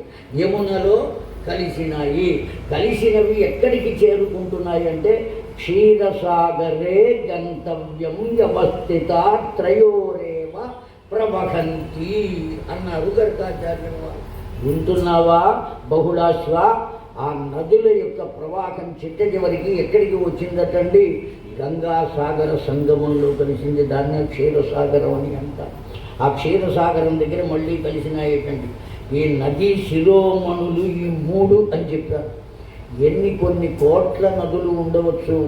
యమునలో కలిసినాయి. కలిసినవి ఎక్కడికి చేరుకుంటున్నాయి అంటే క్షీరసాగరే గంతవ్యం వ్యవస్థిత త్రయోరేవ ప్రవహంతి అన్నారు గర్గాచార్యుల వారు. వింటున్నావా బహుళాశ్వ? ఆ నదుల యొక్క ప్రవాహం చిట్ట చివరికి ఎక్కడికి వచ్చిందటండి, గంగా సాగర సంగమంలో కలిసింది. దాన్నే క్షీరసాగరం అని అంటారు. ఆ క్షీరసాగరం దగ్గర మళ్ళీ కలిసినాయేటండి. ఈ నదీ శిరోమణులు ఈ 3 అని చెప్పారు. కొన్ని కోట్ల నదులు ఉండవచ్చు,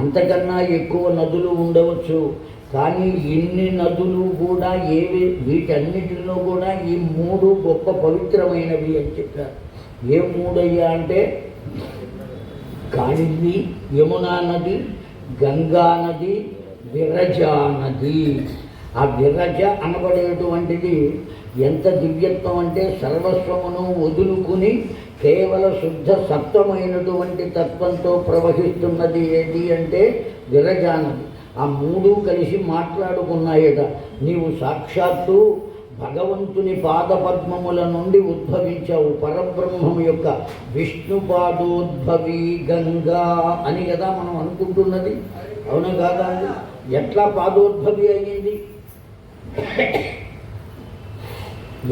అంతకన్నా ఎక్కువ నదులు ఉండవచ్చు, కానీ ఇన్ని నదులు కూడా వీటన్నిటిలో కూడా ఈ 3 గొప్ప పవిత్రమైనవి అని చెప్పారు. ఏ 3 అయ్యా అంటే కాళింది, యమునా నది, గంగా నది, విరజా నది. ఆ విరజ అనబడేటువంటిది ఎంత దివ్యత్వం అంటే సర్వస్వమును వదులుకుని కేవల శుద్ధ సత్వమైనటువంటి తత్వంతో ప్రవహిస్తున్నది ఏది అంటే విరజానది. ఆ 3 కలిసి మాట్లాడుకున్నాయట. నీవు సాక్షాత్తు భగవంతుని పాదపద్మముల నుండి ఉద్భవించావు, పరబ్రహ్మం యొక్క విష్ణుపాదోద్భవి గంగా అని కదా మనం అనుకుంటున్నది, అవునా కాదా? ఎట్లా పాదోద్భవి అయ్యింది,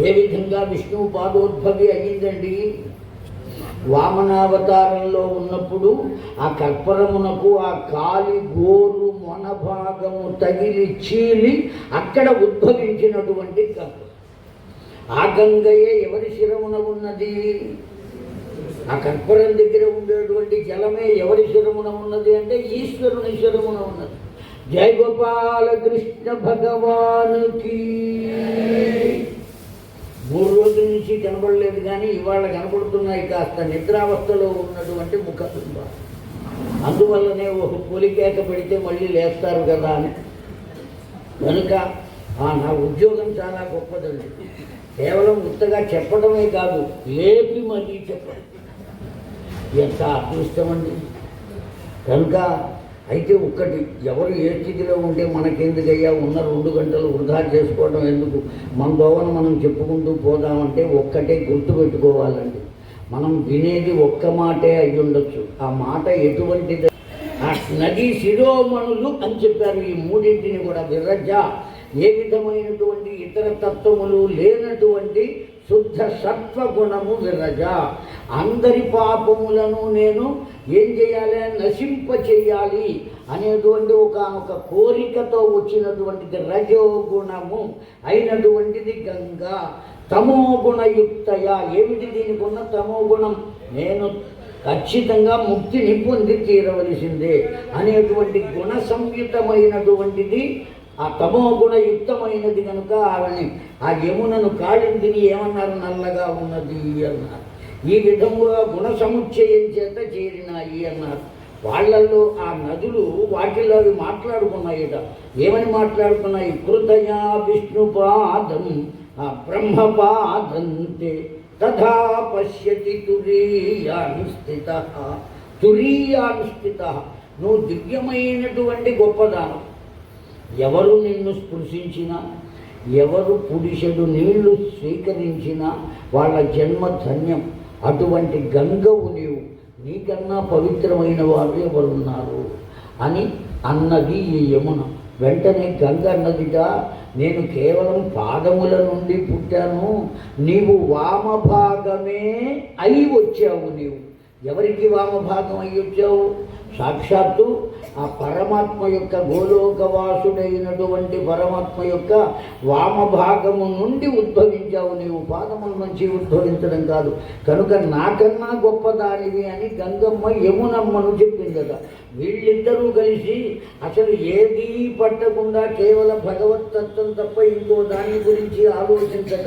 ఏ విధంగా విష్ణువు పాదోద్భవి అయ్యిందండి? వామనావతారంలో ఉన్నప్పుడు ఆ కర్పరమునకు ఆ కాలి గోరు మొనభాగము తగిలి చీలి అక్కడ ఉద్భవించినటువంటి గంగ. ఆ గంగయే ఎవరి శిరమున ఉన్నది? ఆ కర్పూరం దగ్గర ఉండేటువంటి జలమే ఎవరి శిరమున ఉన్నది అంటే ఈశ్వరుని శిరమున ఉన్నది. జయ గోపాల కృష్ణ భగవానుకి. 3 రోజుల నుంచి కనబడలేదు కానీ ఇవాళ కనబడుతున్నాయి కాస్త నిద్రావస్థలో ఉన్నటువంటి ముఖబింబ. అందువల్లనే ఒక పొలికేక పెడితే మళ్ళీ లేస్తారు కదా అని. కనుక నా ఉద్యోగం చాలా గొప్పదండి. కేవలం ఉత్తగా చెప్పడమే కాదు, లేపి మళ్ళీ చెప్పడం ఎంత అదృష్టమండి. కనుక అయితే ఒక్కటి, ఎవరు ఏ స్థితిలో ఉంటే మనకెందుకయ్యా ఉన్న 2 గంటలు వృధా చేసుకోవడం ఎందుకు, మన దోవన మనం చెప్పుకుంటూ పోదామంటే ఒక్కటే గుర్తుపెట్టుకోవాలండి. మనం వినేది ఒక్క మాటే అయి ఉండొచ్చు, ఆ మాట ఎటువంటిది? ఆ నదీ శిరోమణులు అని చెప్పారు. ఈ 3 కూడా విరజ, ఏ విధమైనటువంటి ఇతర తత్వములు లేనటువంటి శుద్ధ సత్వగుణము విరజ. అందరి పాపములను నేను ఏం చేయాలి, నశింప చేయాలి అనేటువంటి ఒక కోరికతో వచ్చినటువంటిది రజోగుణము అయినటువంటిది గంగా. తమోగుణయుక్తయ, ఏమిటి దీనికి ఉన్న తమోగుణం? నేను ఖచ్చితంగా ముక్తిని పొంది తీరవలసిందే అనేటువంటి గుణ సంయుతమైనటువంటిది ఆ తమో గుణయుక్తమైనది కనుక ఆవిడని ఆ యమునను కాళిందిని ఏమన్నారు, నల్లగా ఉన్నది అన్నారు. ఈ విధముగా గుణ సముచ్చయం చేత చేరినాయి అన్నారు. వాళ్ళల్లో ఆ నదులు వాటిల్లో అవి మాట్లాడుకున్నాయిట. ఏమని మాట్లాడుకున్నాయి? కృతయా విష్ణుపాదం బ్రహ్మపాదంతే తథా పశ్యతి తురీయానుస్థిత. తురీయానుస్థిత, నువ్వు దివ్యమైనటువంటి గొప్పదానం. ఎవరు నిన్ను స్పృశించినా, ఎవరు పుడిషడు నీళ్లు స్వీకరించినా వాళ్ళ జన్మ ధన్యం. అటువంటి గంగవు నీవు, నీకన్నా పవిత్రమైన వారు ఎవరున్నారు అని అన్నది ఈ యమున. వెంటనే గంగ అన్నదిట, నేను కేవలం పాదముల నుండి పుట్టాను, నీవు వామభాగమే అయి వచ్చావు. నీవు ఎవరికి వామభాగం అయి వచ్చావు? సాక్షాత్తు ఆ పరమాత్మ యొక్క గోలోకవాసుడైనటువంటి పరమాత్మ యొక్క వామభాగము నుండి ఉద్భవించావు. నీవు పాదముల నుంచి ఉద్భవించడం కాదు. కనుక నాకన్నా గొప్పదానివి అని గంగమ్మ యమునమ్మను చెప్పిందట. వీళ్ళిద్దరూ కలిసి అసలు ఏదీ పట్టకుండా కేవల భగవత్తత్వం తప్ప ఇంకో దాని గురించి ఆలోచించక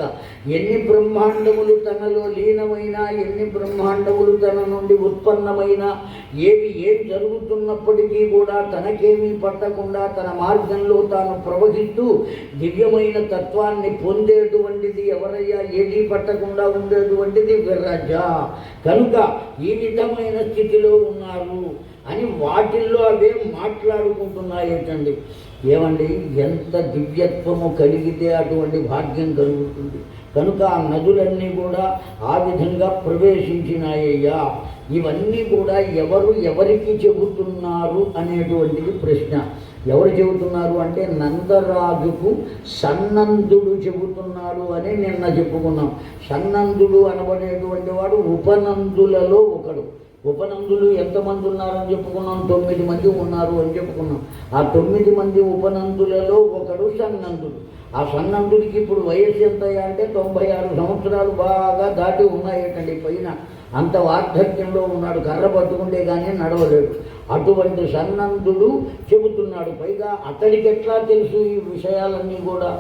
ఎన్ని బ్రహ్మాండములు తనలో లీనమైనా, ఎన్ని బ్రహ్మాండములు తన నుండి ఉత్పన్నమైనా, ఏం జరుగుతున్నప్పటికీ కూడా తనకేమీ పట్టకుండా తన మార్గంలో తాను ప్రవహిస్తూ దివ్యమైన తత్వాన్ని పొందేటువంటిది ఎవరయ్యా? ఏదీ పట్టకుండా ఉండేటువంటిది విరజ. కనుక ఈ విధమైన స్థితిలో ఉన్నారు అని వాటిల్లో అవే మాట్లాడుకుంటున్నాయేటండి. ఏమండి, ఎంత దివ్యత్వము కలిగితే అటువంటి భాగ్యం కలుగుతుంది. కనుక ఆ నదులన్నీ కూడా ఆ విధంగా ప్రవేశించినాయ్యా. ఇవన్నీ కూడా ఎవరు ఎవరికి చెబుతున్నారు అనేటువంటిది ప్రశ్న. ఎవరు చెబుతున్నారు అంటే నందరాజుకు సన్నందుడు చెబుతున్నాడు అని నిన్న చెప్పుకున్నాం. సన్నందుడు అనబడేటువంటి వాడు ఉపనందులలో ఒకడు. ఉపనందులు ఎంతమంది ఉన్నారని చెప్పుకున్నాం? 9 మంది ఉన్నారు అని చెప్పుకున్నాం. ఆ 9 మంది ఉపనందులలో ఒకడు సన్నందుడు. ఆ సన్నందుడికి ఇప్పుడు వయస్సు ఎంత అంటే 96 సంవత్సరాలు బాగా దాటి ఉన్నాయేటండి. పైన అంత వార్ధక్యంలో ఉన్నాడు, కర్ర పట్టుకుంటే కానీ నడవలేడు. అటువంటి సన్నందుడు చెబుతున్నాడు. పైగా అతడికి ఎట్లా తెలుసు ఈ విషయాలన్నీ కూడా?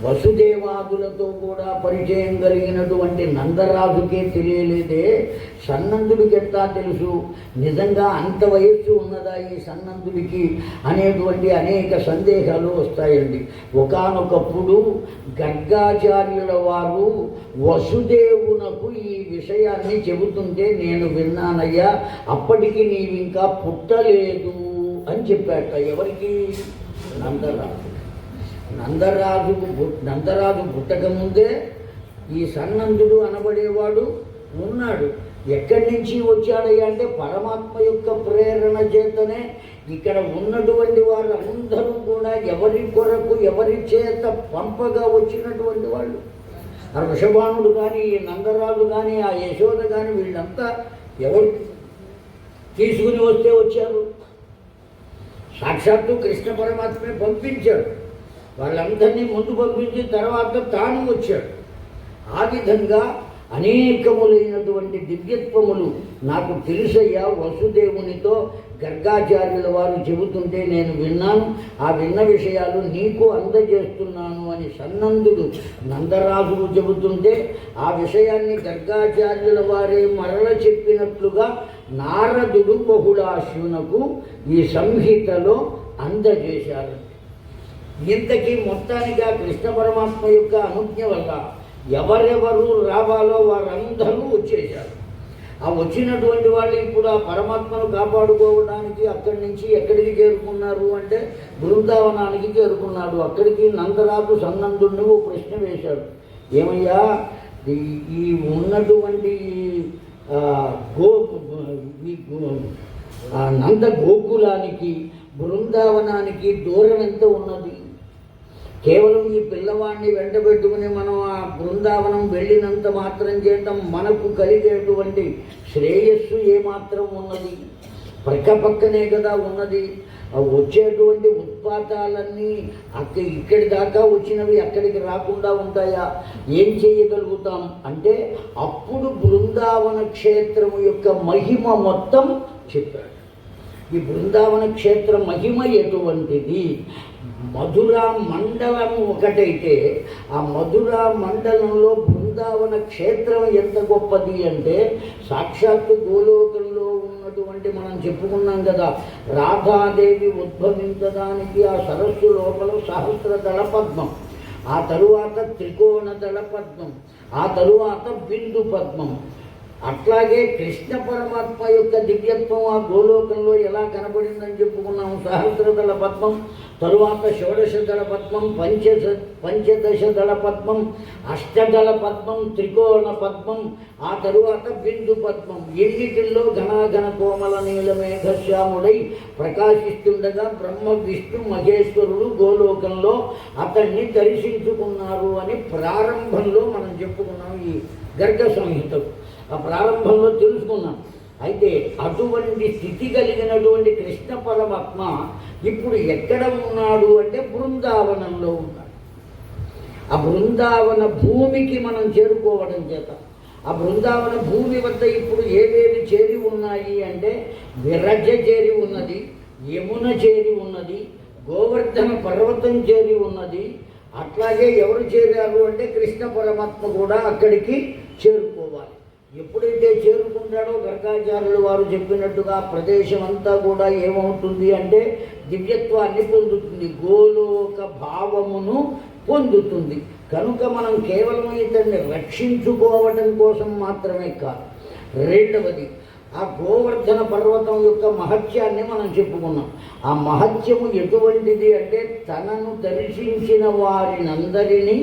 వసుదేవాదులతో కూడా పరిచయం కలిగినటువంటి నందరాజుకే తెలియలేదే, సన్నందుడికి ఎట్లా తెలుసు? నిజంగా అంత వయస్సు ఉన్నదా ఈ సన్నందుడికి అనేటువంటి అనేక సందేహాలు వస్తాయండి. ఒకానొకప్పుడు గర్గాచార్యుల వారు వసుదేవునకు ఈ విషయాన్ని చెబుతుంటే నేను విన్నానయ్యా, అప్పటికి నీవింకా పుట్టలేదు అని చెప్పాట. ఎవరికి? నందరాజు. నందరాజు పుట్టకముందే ఈ సన్నందుడు అనబడేవాడు ఉన్నాడు. ఎక్కడి నుంచి వచ్చాడయ్యా అంటే పరమాత్మ యొక్క ప్రేరణ చేతనే ఇక్కడ ఉన్నటువంటి వారు అందరూ కూడా ఎవరి కొరకు ఎవరి చేత పంపగా వచ్చినటువంటి వాళ్ళు. ఆ వృషభానుడు కానీ, ఈ నందరాజు కానీ, ఆ యశోద కానీ వీళ్ళంతా ఎవరు తీసుకుని వస్తే వచ్చారు? సాక్షాత్తు కృష్ణ పరమాత్మే పంపించాడు. వాళ్ళందరినీ ముందు పంపించి తర్వాత తాను వచ్చాడు. ఆ విధంగా అనేకములైనటువంటి దివ్యత్వములు నాకు తెలుసయ్యా వసుదేవునితో గర్గాచార్యుల వారు చెబుతుంటే నేను విన్నాను. ఆ విన్న విషయాలు నీకు అందజేస్తున్నాను అని సన్నందుడు నందరాజుకు చెబుతుంటే ఆ విషయాన్ని గర్గాచార్యుల వారే మరల చెప్పినట్లుగా నారదుడు బహుళాశ్వునకు ఈ సంహితలో అందజేశారు. ఇంతకీ మొత్తానిగా కృష్ణ పరమాత్మ యొక్క అనుజ్ఞ వల్ల ఎవరెవరు రావాలో వారందరూ వచ్చేశారు. ఆ వచ్చినటువంటి వాళ్ళు ఇప్పుడు ఆ పరమాత్మను కాపాడుకోవడానికి అక్కడి నుంచి ఎక్కడికి చేరుకున్నారు అంటే బృందావనానికి చేరుకున్నాడు. అక్కడికి నందరాజు సన్నందుడిని ఓ ప్రశ్న వేశాడు. ఏమయ్యా, ఈ ఉన్నటువంటి నంద గోకులానికి బృందావనానికి దూరం ఎంత ఉన్నది? కేవలం ఈ పిల్లవాడిని వెంటబెట్టుకుని మనం ఆ బృందావనం వెళ్ళినంత మాత్రం చేద్దాం మనకు కలిగేటువంటి శ్రేయస్సు ఏమాత్రం ఉన్నది? పక్కనే కదా ఉన్నది. వచ్చేటువంటి ఉత్పాతాలన్నీ ఇక్కడి దాకా వచ్చినవి అక్కడికి రాకుండా ఉంటాయా? ఏం చేయగలుగుతాం అంటే అప్పుడు బృందావన క్షేత్రము యొక్క మహిమ మొత్తం చెప్పాడు. ఈ బృందావన క్షేత్ర మహిమ ఎటువంటిది? మధురా మండలం ఒకటైతే ఆ మధురా మండలంలో బృందావన క్షేత్రం ఎంత గొప్పది అంటే సాక్షాత్తు గోలోకంలో ఉన్నటువంటి మనం చెప్పుకున్నాం కదా, రాధాదేవి ఉద్భవించడానికి ఆ సరస్సు లోపల సహస్రదళ పద్మం, ఆ తరువాత త్రికోణదళ పద్మం, ఆ తరువాత బిందు పద్మం. అట్లాగే కృష్ణ పరమాత్మ యొక్క దివ్యత్వం ఆ గోలోకంలో ఎలా కనబడిందని చెప్పుకున్నాము. సహస్రదళ పద్మం, తరువాత షోడశదళ పద్మం, పంచదశదళ పద్మం, అష్టదళ పద్మం, త్రికోణ పద్మం, ఆ తరువాత బిందు పద్మం. ఎన్నిటిల్లో ఘనాఘన కోమల నీలమేఘశ్యాముడై ప్రకాశిస్తుండగా బ్రహ్మ విష్ణు మహేశ్వరుడు గోలోకంలో అతన్ని దర్శించుకున్నారు అని ప్రారంభంలో మనం చెప్పుకున్నాం. ఈ గర్గ సంహితకు ఆ ప్రారంభంలో తెలుసుకున్నాం. అయితే అటువంటి స్థితి కలిగినటువంటి కృష్ణ పరమాత్మ ఇప్పుడు ఎక్కడ ఉన్నాడు అంటే బృందావనంలో ఉన్నాడు. ఆ బృందావన భూమికి మనం చేరుకోవడం చేత ఆ బృందావన భూమి వద్ద ఇప్పుడు ఏవేవి చేరి ఉన్నాయి అంటే విరజ చేరి ఉన్నది, యమున చేరి ఉన్నది, గోవర్ధన పర్వతం చేరి ఉన్నది. అట్లాగే ఎవరు చేరారు అంటే కృష్ణ పరమాత్మ కూడా అక్కడికి చేరుకోవాలి. ఎప్పుడైతే చేరుకుంటాడో గర్గాచార్యులు వారు చెప్పినట్టుగా ప్రదేశం అంతా కూడా ఏమవుతుంది అంటే దివ్యత్వాన్ని పొందుతుంది, గోలోక భావమును పొందుతుంది. కనుక మనం కేవలం ఇతన్ని రక్షించుకోవటం కోసం మాత్రమే కాదు. రెండవది, ఆ గోవర్ధన పర్వతం యొక్క మహత్యాన్ని మనం చెప్పుకున్నాం. ఆ మహత్యము ఎటువంటిది అంటే తనను దర్శించిన వారినందరినీ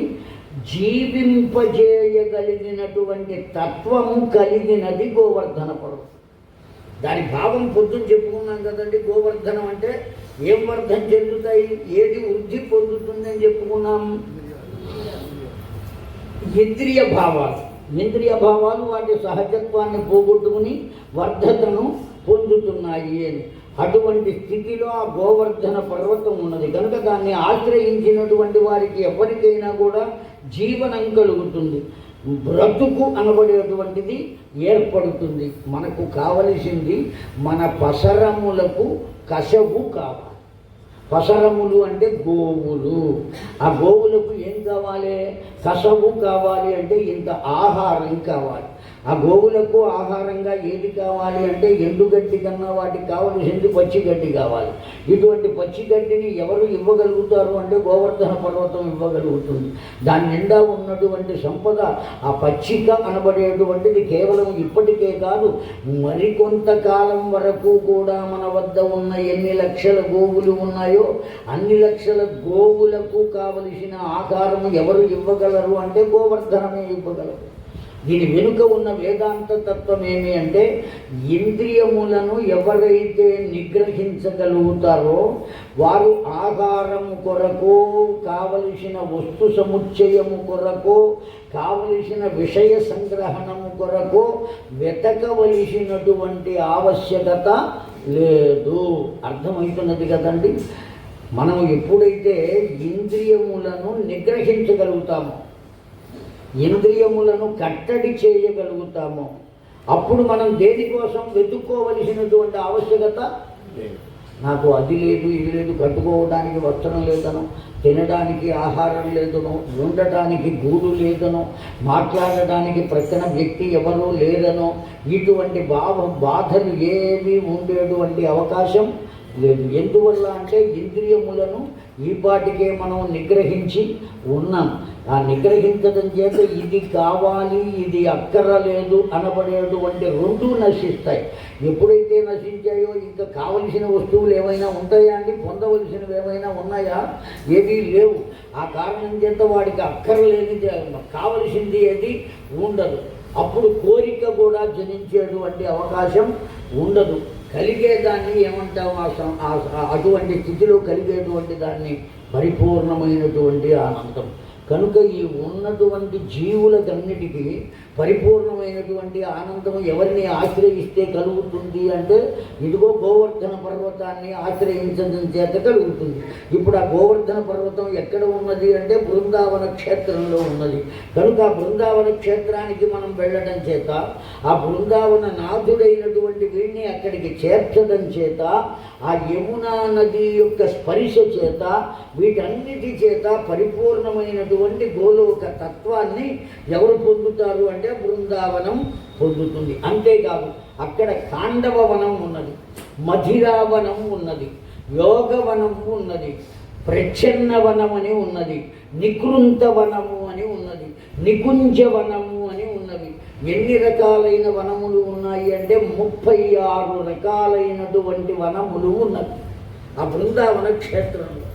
జీవింపజేయగలిగినటువంటి తత్వము కలిగినది గోవర్ధన పర్వతం. దాని భావం పొద్దున చెప్పుకున్నాం కదండి. గోవర్ధనం అంటే ఏం వర్ధం చెందుతాయి, ఏది వృద్ధి పొందుతుంది అని చెప్పుకున్నాం. ఇంద్రియ భావాలు, ఇంద్రియ భావాలు వాటి సహజత్వాన్ని పోగొట్టుకుని వర్ధతను పొందుతున్నాయి అని. అటువంటి స్థితిలో ఆ గోవర్ధన పర్వతం ఉన్నది కనుక దాన్ని ఆశ్రయించినటువంటి వారికి ఎవరికైనా కూడా జీవనం కలుగుతుంది, బ్రతుకు అనబడేటువంటిది ఏర్పడుతుంది. మనకు కావలసింది మన పసరములకు కసవు కావాలి. పసరములు అంటే గోవులు. ఆ గోవులకు ఏం కావాలి? కసవు కావాలి అంటే ఇంత ఆహారం కావాలి. ఆ గోవులకు ఆహారంగా ఏది కావాలి అంటే ఎండుగడ్డి కన్నా వాటికి కావలసింది పచ్చిగడ్డి కావాలి. ఇటువంటి పచ్చిగడ్డిని ఎవరు ఇవ్వగలుగుతారు అంటే గోవర్ధన పర్వతం ఇవ్వగలుగుతుంది. దాని నిండా ఉన్నటువంటి సంపద ఆ పచ్చిక అనబడేటువంటిది కేవలం ఇప్పటికే కాదు, మరికొంతకాలం వరకు కూడా మన వద్ద ఉన్న ఎన్ని లక్షల గోవులు ఉన్నాయో అన్ని లక్షల గోవులకు కావలసిన ఆకారం ఎవరు ఇవ్వగలరు అంటే గోవర్ధనమే ఇవ్వగలరు. దీని వెనుక ఉన్న వేదాంత తత్వం ఏమి అంటే ఇంద్రియములను ఎవరైతే నిగ్రహించగలుగుతారో వారు ఆహారము కొరకు, కావలసిన వస్తు సముచ్చయము కొరకు, కావలసిన విషయ సంగ్రహణము కొరకు వెతకవలసినటువంటి ఆవశ్యకత లేదు. అర్థమవుతున్నది కదండి. మనం ఎప్పుడైతే ఇంద్రియములను నిగ్రహించగలుగుతామో, ఇంద్రియములను కట్టడి చేయగలుగుతామో అప్పుడు మనం దేనికోసం వెతుక్కోవలసినటువంటి ఆవశ్యకత నాకు అది లేదు ఇది లేదు, కట్టుకోవడానికి వస్త్రం లేదనో, తినడానికి ఆహారం లేదనో, ఉండటానికి గూడు లేదనో, మాట్లాడడానికి ప్రక్కన వ్యక్తి ఎవరూ లేదనో ఇటువంటి బాధలు ఏవి ఉండేటువంటి అవకాశం లేదు. ఎందువల్ల అంటే ఇంద్రియములను ఈపాటికే మనం నిగ్రహించి ఉన్నాం. ఆ నిగ్రహించడం చేత ఇది కావాలి ఇది అక్కరలేదు అనబడేటువంటి రెండూ నశిస్తాయి. ఎప్పుడైతే నశించాయో ఇంకా కావలసిన వస్తువులు ఏమైనా ఉంటాయా అండి? పొందవలసినవి ఏమైనా ఉన్నాయా? ఏవీ లేవు. ఆ కారణం చేత వాడికి అక్కరలేనిది కావలసింది ఏది ఉండదు. అప్పుడు కోరిక కూడా జనించేటువంటి అవకాశం ఉండదు. కలిగేదాన్ని ఏమంటాం? అటువంటి స్థితిలో కలిగేటువంటి దాన్ని పరిపూర్ణమైనటువంటి ఆనందం. కనుక ఈ ఉన్నటువంటి జీవులకన్నిటికీ పరిపూర్ణమైనటువంటి ఆనందం ఎవరిని ఆశ్రయిస్తే కలుగుతుంది అంటే ఇదిగో గోవర్ధన పర్వతాన్ని ఆశ్రయించడం చేత కలుగుతుంది. ఇప్పుడు ఆ గోవర్ధన పర్వతం ఎక్కడ ఉన్నది అంటే బృందావన క్షేత్రంలో ఉన్నది. కనుక ఆ బృందావన క్షేత్రానికి మనం వెళ్ళడం చేత ఆ బృందావన నాథుడైనటువంటి వీడిని అక్కడికి చేర్చడం చేత ఆ యమునా నది యొక్క స్పర్శ చేత వీటన్నిటి చేత పరిపూర్ణమైనటువంటి గోలోక తత్వాన్ని ఎవరు పొందుతారు అంటే బృందావనం పొందుతుంది. అంతేకాదు అక్కడ కాండవ వనం ఉన్నది, మధిరావనం ఉన్నది, యోగవనం ఉన్నది, ప్రచ్ఛన్న వనం అని ఉన్నది, నికృంత వనము అని ఉన్నది, నికుంజ వనము అని ఉన్నవి. ఎన్ని రకాలైన వనములు ఉన్నాయి అంటే 36 రకాలైనటువంటి వనములు ఉన్నవి ఆ బృందావన క్షేత్రంలో.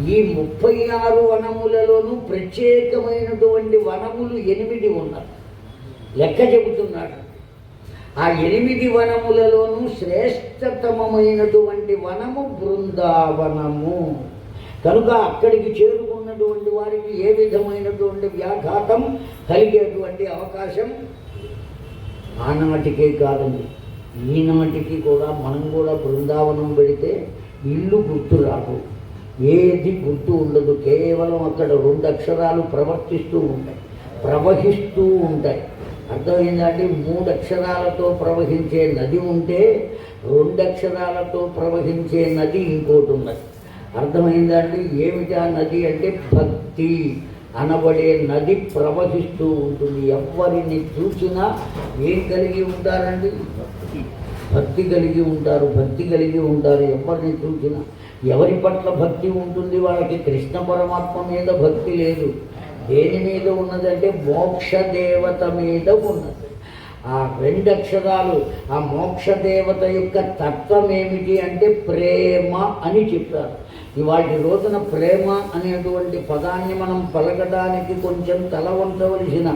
ఈ 36 వనములలోనూ ప్రత్యేకమైనటువంటి వనములు 8 ఉన్నాయి. లెక్క చెబుతున్నాడు. ఆ 8 వనములలోనూ శ్రేష్టతమైనటువంటి వనము బృందావనము. కనుక అక్కడికి చేరుకున్నటువంటి వారికి ఏ విధమైనటువంటి వ్యాఘాతం కలిగేటువంటి అవకాశం ఆనాటికే కాదండి, ఈనాటికి కూడా. మనం కూడా బృందావనం పెడితే ఇల్లు గుర్తు రాదు, ఏది గుర్తు ఉండదు. కేవలం అక్కడ 2 అక్షరాలు ప్రవర్తిస్తూ ఉంటాయి, ప్రవహిస్తూ ఉంటాయి. అర్థమైందండి? 3 అక్షరాలతో ప్రవహించే నది ఉంటే 2 అక్షరాలతో ప్రవహించే నది ఇంకోటి ఉన్నది. అర్థమైందండి? ఏమిటా నది అంటే భక్తి అనబడే నది ప్రవహిస్తూ ఉంటుంది. ఎవరిని చూసినా ఏం కలిగి ఉంటారండి? భక్తి కలిగి ఉంటారు, భక్తి కలిగి ఉంటారు. ఎవరిని చూసినా ఎవరి పట్ల భక్తి ఉంటుంది? వాళ్ళకి కృష్ణ పరమాత్మ మీద భక్తి లేదు. దేని మీద ఉన్నదంటే మోక్ష దేవత మీద ఉన్నది. ఆ 2 అక్షరాలు, ఆ మోక్ష దేవత యొక్క తత్వం ఏమిటి అంటే ప్రేమ అని చెప్పారు. ఇవాటి రోజున ప్రేమ అనేటువంటి పదాన్ని మనం పలకడానికి కొంచెం తల వంచవలసిన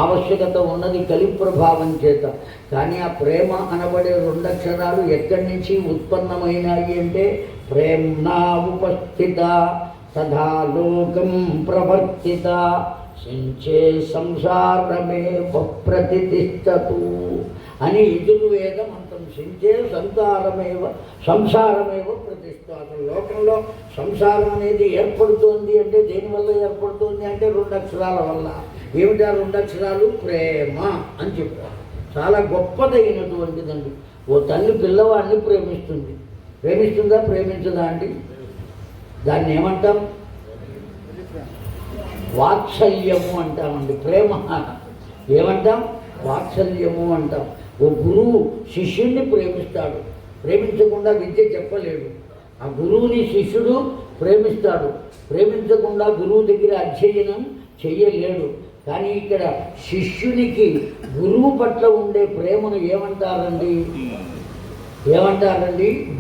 ఆవశ్యకత ఉన్నది కలి ప్రభావం చేత. కానీ ఆ ప్రేమ అనబడే 2 అక్షరాలు ఎక్కడి నుంచి ఉత్పన్నమైనాయి అంటే ప్రేమ్నా ఉపస్థిత తథా లోకం ప్రవర్తిత సించే సంసారమే ప్రతిష్టతు అని యజుర్వేద మంత్రం. సించే సంసారమేవ ప్రతిష్టాత. లోకంలో సంసారం అనేది ఏర్పడుతోంది అంటే దేనివల్ల ఏర్పడుతుంది అంటే 2 అక్షరాల వల్ల. ఏమిటా 2 అక్షరాలు? ప్రేమ అని చెప్పారు. చాలా గొప్పదైనటువంటిదండి. ఓ తల్లి పిల్లవాడిని ప్రేమిస్తుంది. ప్రేమిస్తుందా ప్రేమించదా అండి? దాన్ని ఏమంటాం? వాత్సల్యము అంటామండి. ప్రేమ ఏమంటాం? వాత్సల్యము అంటాం. ఓ గురువు శిష్యుణ్ణి ప్రేమిస్తాడు, ప్రేమించకుండా విద్య చెప్పలేడు. ఆ గురువుని శిష్యుడు ప్రేమిస్తాడు, ప్రేమించకుండా గురువు దగ్గర అధ్యయనం చెయ్యలేడు. కానీ ఇక్కడ శిష్యునికి గురువు పట్ల ఉండే ప్రేమను ఏమంటారండి?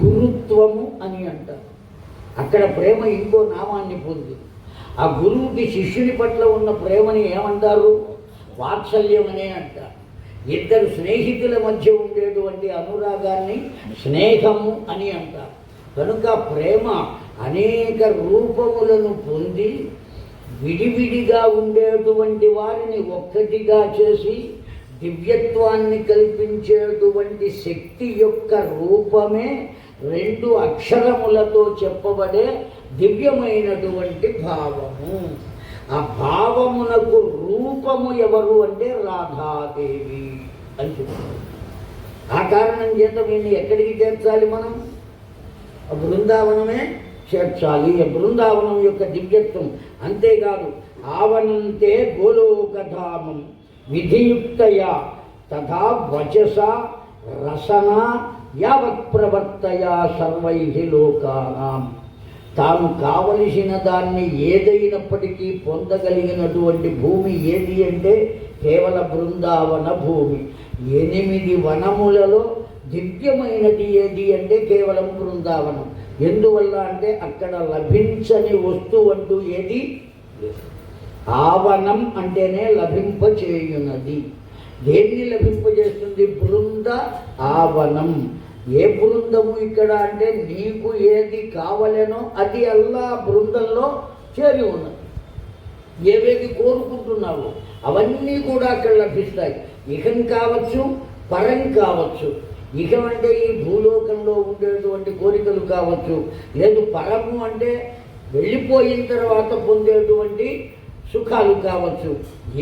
గురుత్వము అని అంటారు. అక్కడ ప్రేమ ఇంకో నామాన్ని పొంది. ఆ గురువుకి శిష్యుని పట్ల ఉన్న ప్రేమని ఏమంటారు? వాత్సల్యం అనే అంటారు. 2 స్నేహితుల మధ్య ఉండేటువంటి అనురాగాన్ని స్నేహము అని అంటారు. కనుక ప్రేమ అనేక రూపములను పొంది విడివిడిగా ఉండేటువంటి వారిని ఒక్కటిగా చేసి దివ్యత్వాన్ని కల్పించేటువంటి శక్తి యొక్క రూపమే 2 అక్షరములతో చెప్పబడే దివ్యమైనటువంటి భావము. ఆ భావమునకు రూపము ఎవరు అంటే రాధాదేవి అని చెప్తారు. ఆ కారణం చేత వీళ్ళని ఎక్కడికి చేర్చాలి మనం? బృందావనమే చేర్చాలి. బృందావనం యొక్క దివ్యత్వం. అంతేకాదు ఆవనంతే గోలోకధామం విధియుక్తయా తథా వచస రసన యావత్ ప్రవర్తయా సర్వై లోకానాం. తాను కావలసిన దాన్ని ఏదైనప్పటికీ పొందగలిగినటువంటి భూమి ఏది అంటే కేవల బృందావన భూమి. 8 వనములలో దివ్యమైనది ఏది అంటే కేవలం బృందావనం. ఎందువల్ల అంటే అక్కడ లభించని వస్తువు అంటూ ఏది? ఆవనం అంటేనే లభింపచేయునది. దేన్ని లభింపజేస్తుంది? బృంద ఆవనం. ఏ బృందము ఇక్కడ అంటే నీకు ఏది కావలేనో అది అల్లా బృందంలో చేరి ఉన్నది. ఏవేవి కోరుకుంటున్నావో అవన్నీ కూడా అక్కడ లభిస్తాయి. ఇహం కావచ్చు, పరం కావచ్చు. ఇహం అంటే ఈ భూలోకంలో ఉండేటువంటి కోరికలు కావచ్చు, లేదు పరము అంటే వెళ్ళిపోయిన తర్వాత పొందేటువంటి సుఖాలు కావచ్చు.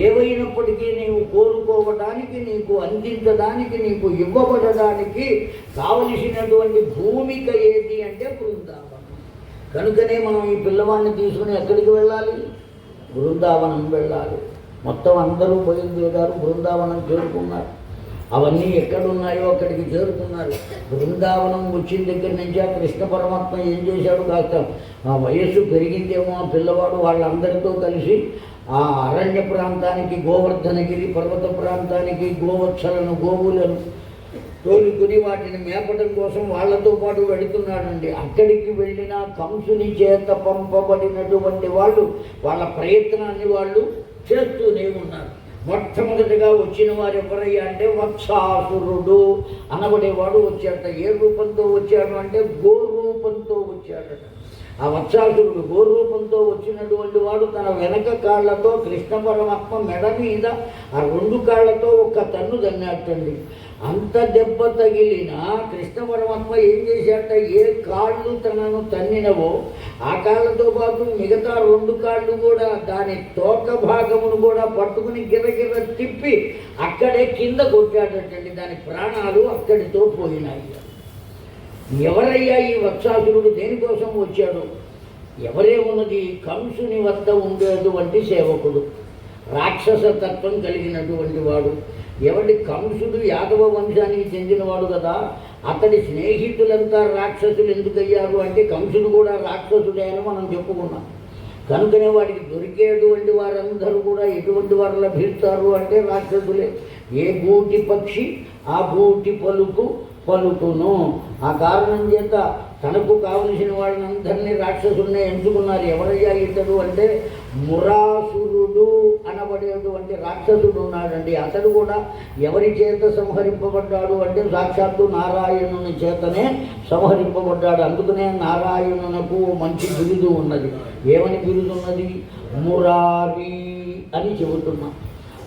ఏవైనప్పటికీ నీవు కోరుకోవడానికి, నీకు అందించడానికి, నీకు ఇవ్వబడడానికి కావలసినటువంటి భూమిక ఏది అంటే బృందావనం. కనుకనే మనం ఈ పిల్లవాడిని తీసుకుని ఎక్కడికి వెళ్ళాలి? బృందావనం వెళ్ళాలి. మొత్తం అందరూ బయలుదేరారు, బృందావనం చేరుకున్నారు. అవన్నీ ఎక్కడున్నాయో అక్కడికి చేరుకున్నారు. బృందావనం వచ్చిన దగ్గర నుంచి ఆ కృష్ణ పరమాత్మ ఏం చేశాడు, కాస్త ఆ వయస్సు పెరిగిందేమో ఆ పిల్లవాడు వాళ్ళందరితో కలిసి ఆ అరణ్య ప్రాంతానికి, గోవర్ధనగిరి పర్వత ప్రాంతానికి గోవత్సలను, గోవులను తోలుకుని వాటిని మేపడం కోసం వాళ్ళతో పాటు వెళుతున్నాడండి. అక్కడికి వెళ్ళిన కంసుని చేత పంపబడినటువంటి వాళ్ళు వాళ్ళ ప్రయత్నాన్ని వాళ్ళు చేస్తూనే ఉన్నారు. మొట్టమొదటిగా వచ్చిన వారు ఎవరయ్యా అంటే వత్సాసురుడు అనబడేవాడు వచ్చాడట. ఏ రూపంతో వచ్చాడు అంటే గోరూపంతో వచ్చాడట. ఆ వత్సాసురుడు గోరూపంతో వచ్చినటువంటి వాడు తన వెనక కాళ్లతో కృష్ణ పరమాత్మ మెడ మీద ఆ 2 కాళ్లతో ఒక్క తన్ను తన్నాటండి. అంత దెబ్బ తగిలిన కృష్ణ పరమాత్మ ఏం చేశాట, ఏ కాళ్ళు తనను తన్నినవో ఆ కాళ్ళతో పాటు మిగతా 2 కాళ్ళు కూడా దాని తోక భాగమును కూడా పట్టుకుని గిరగిర తిప్పి అక్కడే కింద కొట్టాడటండి. దాని ప్రాణాలు అక్కడితో పోయినాయి. ఎవరయ్యా ఈ వత్సాసురుడు? దేనికోసం వచ్చాడు? ఎవరేమున్నది? కంసుని వద్ద ఉండేటువంటి సేవకుడు, రాక్షస తత్వం కలిగినటువంటి వాడు. ఎవరి కంసుడు యాదవ వంశానికి చెందినవాడు కదా, అతడి స్నేహితులంతా రాక్షసులు ఎందుకయ్యారు అంటే కంసుడు కూడా రాక్షసుడే అని మనం చెప్పుకున్నాం. కనుకనే వాడికి దొరికేటువంటి వారందరూ కూడా ఎటువంటి వారు లభిస్తారు అంటే రాక్షసులే. ఏ గూటి పక్షి ఆ గూటి పలుకు పలుకును. ఆ కారణం చేత తనకు కావలసిన వాళ్ళందరినీ రాక్షసుల్నే ఎంచుకున్నారు. ఎవరయ్యా ఇతడు అంటే మురాసురుడు అనబడేటువంటి రాక్షసుడు ఉన్నాడండి. అతడు కూడా ఎవరి చేత సంహరింపబడ్డాడు అంటే సాక్షాత్తు నారాయణుని చేతనే సంహరింపబడ్డాడు. అందుకనే నారాయణునకు మంచి బిరుదు ఉన్నది. ఏమని బిరుదు ఉన్నది? మురారి అని చెబుతున్నాం.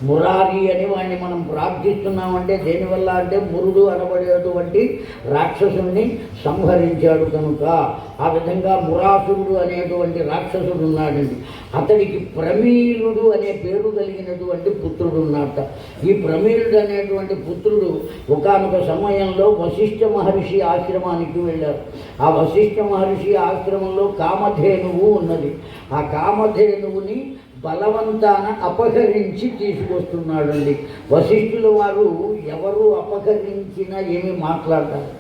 మురారి అని వాడిని మనం ప్రార్థిస్తున్నామంటే దేనివల్ల అంటే మురుడు అనబడేటువంటి రాక్షసుని సంహరించాడు కనుక. ఆ విధంగా మురాసురుడు అనేటువంటి రాక్షసుడు ఉన్నాడండి. అతడికి ప్రమీలుడు అనే పేరు కలిగినటువంటి పుత్రుడు ఉన్నట్ట. ఈ ప్రమీలుడు అనేటువంటి పుత్రుడు ఒకానొక సమయంలో వశిష్ఠ మహర్షి ఆశ్రమానికి వెళ్ళారు. ఆ వశిష్ఠ మహర్షి ఆశ్రమంలో కామధేనువు ఉన్నది. ఆ కామధేనువుని బలవంతాన అపహరించి తీసుకొస్తున్నాడండి. వశిష్ఠుల వారు ఎవరు అపహరించినా ఏమి మాట్లాడతారు?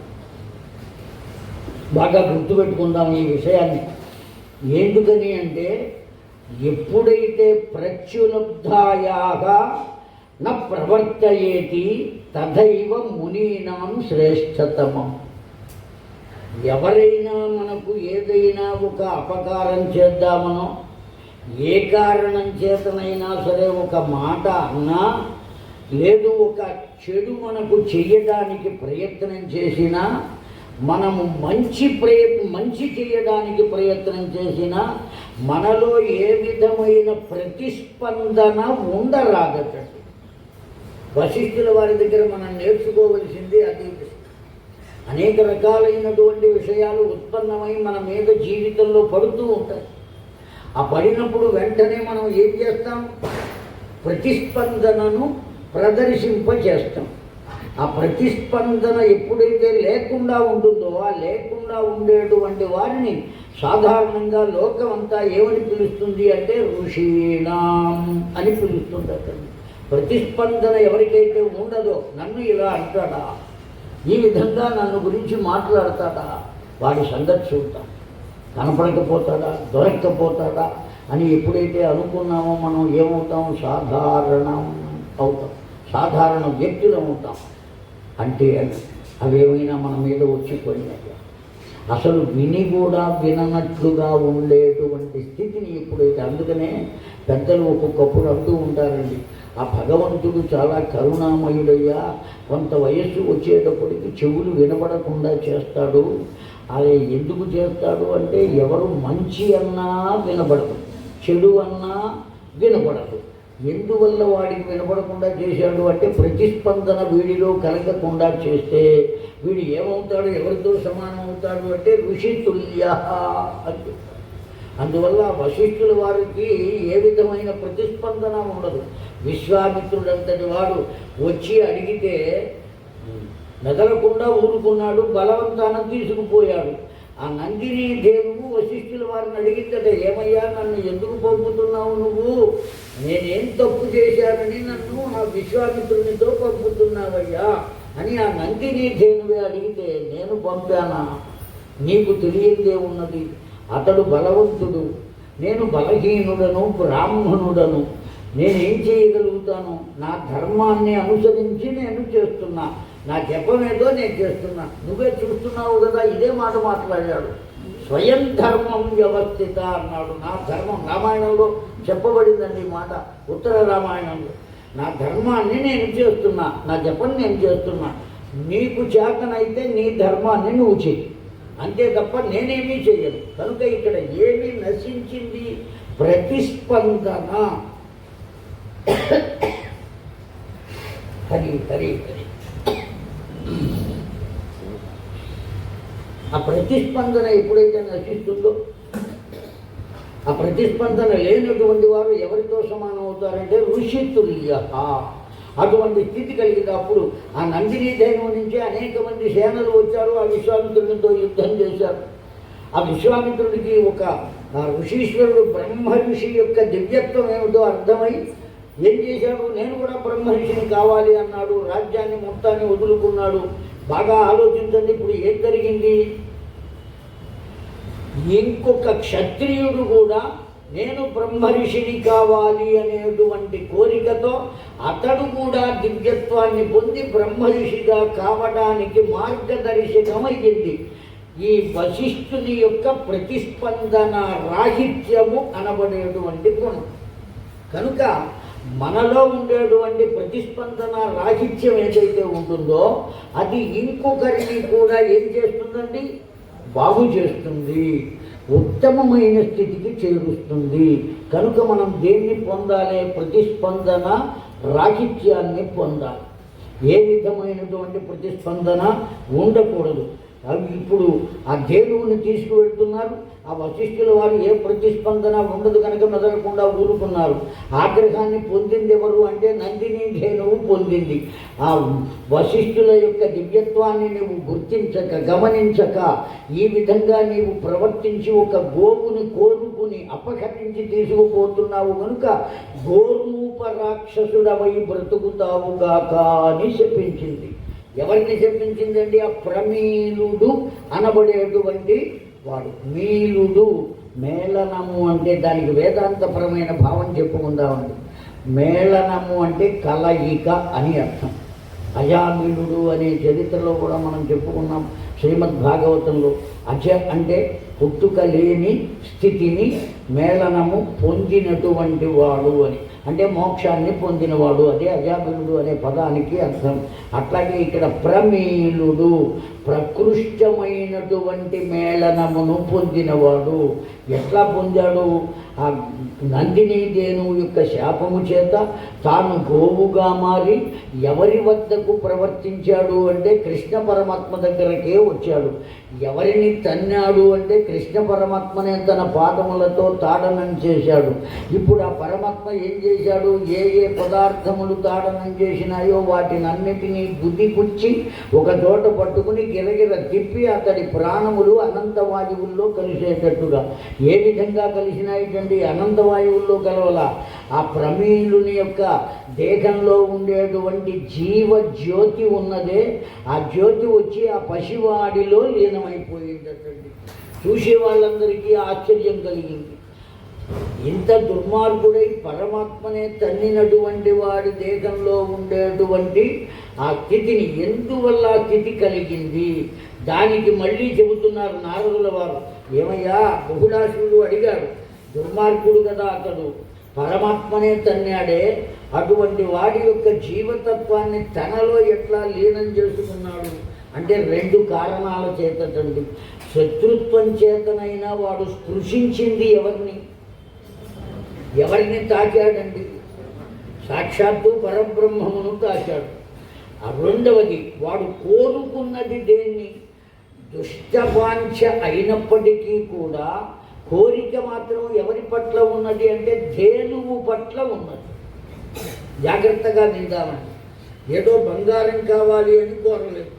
బాగా గుర్తుపెట్టుకుందాం ఈ విషయాన్ని. ఎందుకని అంటే ఎప్పుడైతే ప్రత్యులబ్ధాయాగా న ప్రవర్తయేతి తథైవ మునీనాం శ్రేష్టతమం. ఎవరైనా మనకు ఏదైనా ఒక అపకారం చేద్దామనో, ఏ కారణం చేతనైనా సరే ఒక మాట అన్నా, లేదు ఒక చెడు మనకు చెయ్యడానికి ప్రయత్నం చేసినా, మనము మంచి చేయడానికి ప్రయత్నం చేసినా మనలో ఏ విధమైన ప్రతిస్పందన ఉండరాదటండి. వశిష్ఠుల వారి దగ్గర మనం నేర్చుకోవలసింది అది. అనేక రకాలైనటువంటి విషయాలు ఉత్పన్నమై మన మీద జీవితంలో పడుతూ ఉంటాయి. ఆ పడినప్పుడు వెంటనే మనం ఏం చేస్తాం? ప్రతిస్పందనను ప్రదర్శింపచేస్తాం. ఆ ప్రతిస్పందన ఎప్పుడైతే లేకుండా ఉంటుందో, ఆ లేకుండా ఉండేటువంటి వారిని సాధారణంగా లోకం అంతా ఏమని పిలుస్తుంది అంటే ఋషీణాం అని పిలుస్తుంది. అతను ప్రతిస్పందన ఎవరికైతే ఉండదో, నన్ను ఇలా అంటాడా, ఈ విధంగా నన్ను గురించి మాట్లాడతాడా, వాడి సంగతి చూద్దాం. కనపడకపోతాడా, దొరక్కపోతాడా అని ఎప్పుడైతే అనుకున్నామో మనం ఏమవుతాం? సాధారణం అవుతాం, సాధారణ వ్యక్తులు అవుతాం. అంటే అవేమైనా మన మీద వచ్చి పడినట్టు అసలు విని కూడా విననట్లుగా ఉండేటువంటి స్థితిని ఎప్పుడైతే, అందుకనే పెద్దలు ఒక్కొక్కప్పుడు అంటూ ఉంటారండి, ఆ భగవంతుడు చాలా కరుణామయుడయ్యా, కొంత వయస్సు వచ్చేటప్పటికి చెవులు వినబడకుండా చేస్తాడు. అది ఎందుకు చేస్తాడు అంటే ఎవరు మంచి అన్నా వినబడదు, చెడు అన్నా వినపడదు. ఎందువల్ల వాడికి వినపడకుండా చేశాడు అంటే ప్రతిస్పందన వీడిలో కలగకుండా చేస్తే వీడు ఏమవుతాడు, ఎవరితో సమానం అవుతాడు అంటే ఋషితుల్య అంటే. అందువల్ల వశిష్ఠుల వారికి ఏ విధమైన ప్రతిస్పందన ఉండదు. విశ్వామిత్రుడంతటి వాడు వచ్చి అడిగితే మెదలకుండా ఊరుకున్నాడు, బలవంతాన తీసుకుపోయాడు. ఆ నందిని దేవుడు వశిష్ఠుల వారిని అడిగిందట, ఏమయ్యా నన్ను ఎందుకు పంపుతున్నావు నువ్వు, నేనేం తప్పు చేశానని నన్ను ఆ విశ్వామిత్రునితో పంపుతున్నావయ్యా అని ఆ నందిని దేవుడే అడిగితే, నేను పంపానా, నీకు తెలియదే ఉన్నది, అతడు బలవంతుడు, నేను బలహీనుడను, బ్రాహ్మణుడను, నేనేం చేయగలుగుతాను, నా ధర్మాన్ని అనుసరించి నేను చేస్తున్నా, నా జపమేదో నేను చేస్తున్నా, నువ్వే చూస్తున్నావు కదా, ఇదే మాట మాట్లాడాడు. స్వయం ధర్మం వ్యవస్థిత అన్నాడు. నా ధర్మం రామాయణంలో చెప్పబడిందండి ఈ మాట, ఉత్తర రామాయణంలో. నా ధర్మాన్ని నేను చేస్తున్నా, నా జపం నేను చేస్తున్నా, నీకు చేతనైతే నీ ధర్మాన్ని నువ్వు చెయ్యి, అంతే తప్ప నేనేమీ చెయ్యను. కనుక ఇక్కడ ఏమీ నశించింది, ప్రతిస్పందన. హరి హరి హరి. ఆ ప్రతిస్పందన ఎప్పుడైతే నశిస్తుందో, ఆ ప్రతిస్పందన లేనటువంటి వారు ఎవరితో సమానం అవుతారంటే ఋషితుల్య. అటువంటి స్థితి కలిగినప్పుడు ఆ నందిని దైవం నుంచి అనేక మంది సేనలు వచ్చారు, ఆ విశ్వామిత్రునితో యుద్ధం చేశారు. ఆ విశ్వామిత్రుడికి ఒక ఋషీశ్వరుడు బ్రహ్మ ఋషి యొక్క దివ్యత్వం ఏమిటో అర్థమై ఏం చేశాడు, నేను కూడా బ్రహ్మర్షిని కావాలి అన్నాడు. రాజ్యాన్ని మొత్తాన్ని వదులుకున్నాడు. బాగా ఆలోచించండి, ఇప్పుడు ఏం జరిగింది, ఇంకొక క్షత్రియుడు కూడా నేను బ్రహ్మర్షిని కావాలి అనేటువంటి కోరికతో అతడు కూడా దివ్యత్వాన్ని పొంది బ్రహ్మర్షిగా కావడానికి మార్గదర్శకమయ్యింది ఈ వశిష్ఠుని యొక్క ప్రతిస్పందన రాహిత్యము అనబడేటువంటి గుణం. కనుక మనలో ఉండేటువంటి ప్రతిస్పందన రాహిత్యం ఏదైతే ఉంటుందో అది ఇంకొకరిని కూడా ఏం చేస్తుందండి, బాగు చేస్తుంది, ఉత్తమమైన స్థితికి చేరుస్తుంది. కనుక మనం దేన్ని పొందాలి, ప్రతిస్పందన రాహిత్యాన్ని పొందాలి. ఏ విధమైనటువంటి ప్రతిస్పందన ఉండకూడదు. అవి ఇప్పుడు ఆ ధేనువుని తీసుకువెళ్తున్నారు. ఆ వశిష్ఠుల వారు ఏ ప్రతిస్పందన ఉండదు కనుక మెదలకుండా ఊరుకున్నారు. ఆగ్రహాన్ని పొందింది ఎవరు అంటే నందిని ధేనువు పొందింది. ఆ వశిష్ఠుల యొక్క దివ్యత్వాన్ని నీవు గుర్తించక, గమనించక ఈ విధంగా నీవు ప్రవర్తించి ఒక గోవుని కోరుకుని అపహరించి తీసుకుపోతున్నావు కనుక గోరూప రాక్షసుడవై బ్రతుకుతావుగాక అని చెప్పించింది. ఎవరిని చెప్పించిందండి, ఆ ప్రమీలుడు అనబడేటువంటి వాడు. మీలుడు, మేళనము అంటే దానికి వేదాంతపరమైన భావం చెప్పుకుందామండి. మేళనము అంటే కలయిక అని అర్థం. అజామిలుడు అనే చరిత్రలో కూడా మనం చెప్పుకున్నాం శ్రీమద్ భాగవతంలో. అజ అంటే పుట్టుక లేని స్థితిని మేళనము పొందినటువంటి వాడు అని, అంటే మోక్షాన్ని పొందినవాడు, అదే అజామిలుడు అనే పదానికి అర్థం. అట్లాగే ఇక్కడ ప్రమీలుడు, ప్రకృష్టమైనటువంటి మేళనమును పొందినవాడు. ఎట్లా పొందాడు, ఆ నందిని దేనువు యొక్క శాపము చేత తాను గోవుగా మారి ఎవరి వద్దకు ప్రవర్తించాడు అంటే కృష్ణ పరమాత్మ దగ్గరకే వచ్చాడు. ఎవరిని తన్నాడు అంటే కృష్ణ పరమాత్మనే తన పాదములతో తాడనం చేశాడు. ఇప్పుడు ఆ పరమాత్మ ఏం చేశాడు, ఏ ఏ పదార్థములు తాడనం చేసినాయో వాటినన్నిటినీ గుద్దిపుచ్చి ఒక చోట పట్టుకుని గిరగిర తిప్పి అతడి ప్రాణములు అనంత వాయువుల్లో కలిసేటట్టుగా. ఏ విధంగా కలిసినాయిటండి, అనంత వాయువుల్లో కలవల. ఆ ప్రమీలుని యొక్క దేహంలో ఉండేటువంటి జీవ జ్యోతి ఉన్నదే, ఆ జ్యోతి వచ్చి ఆ పసివాడిలో లీనమైపోయిందటండి. చూసే వాళ్ళందరికీ ఆశ్చర్యం కలిగింది. ఇంత దుర్మార్గుడై పరమాత్మనే తన్నినటువంటి వాడి దేహంలో ఉండేటువంటి ఆ స్థితిని ఎందువల్ల ఆ స్థితి కలిగింది, దానికి మళ్ళీ చెబుతున్నారు నారదుల వారు. ఏమయ్యా, బహుళాసురుడు అడిగాడు, దుర్మార్గుడు కదా అతడు, పరమాత్మనే తన్నాడే, అటువంటి వాడి యొక్క జీవతత్వాన్ని తనలో ఎట్లా లీనం చేసుకున్నాడు అంటే 2 కారణాల చేతటండి. శత్రుత్వం చేతనైనా వాడు స్పృశించింది ఎవరిని, ఎవరిని తాకాడండి? సాక్షాత్తు పరబ్రహ్మమును తాకాడు. రెండవది, వాడు కోరుకున్నది దేన్ని? దుష్టవాంఛ అయినప్పటికీ కూడా కోరిక మాత్రం ఎవరి పట్ల ఉన్నది అంటే ధేనువు పట్ల ఉన్నది. జాగ్రత్తగా విందామండి. ఏదో బంగారం కావాలి అని కోరలేదు.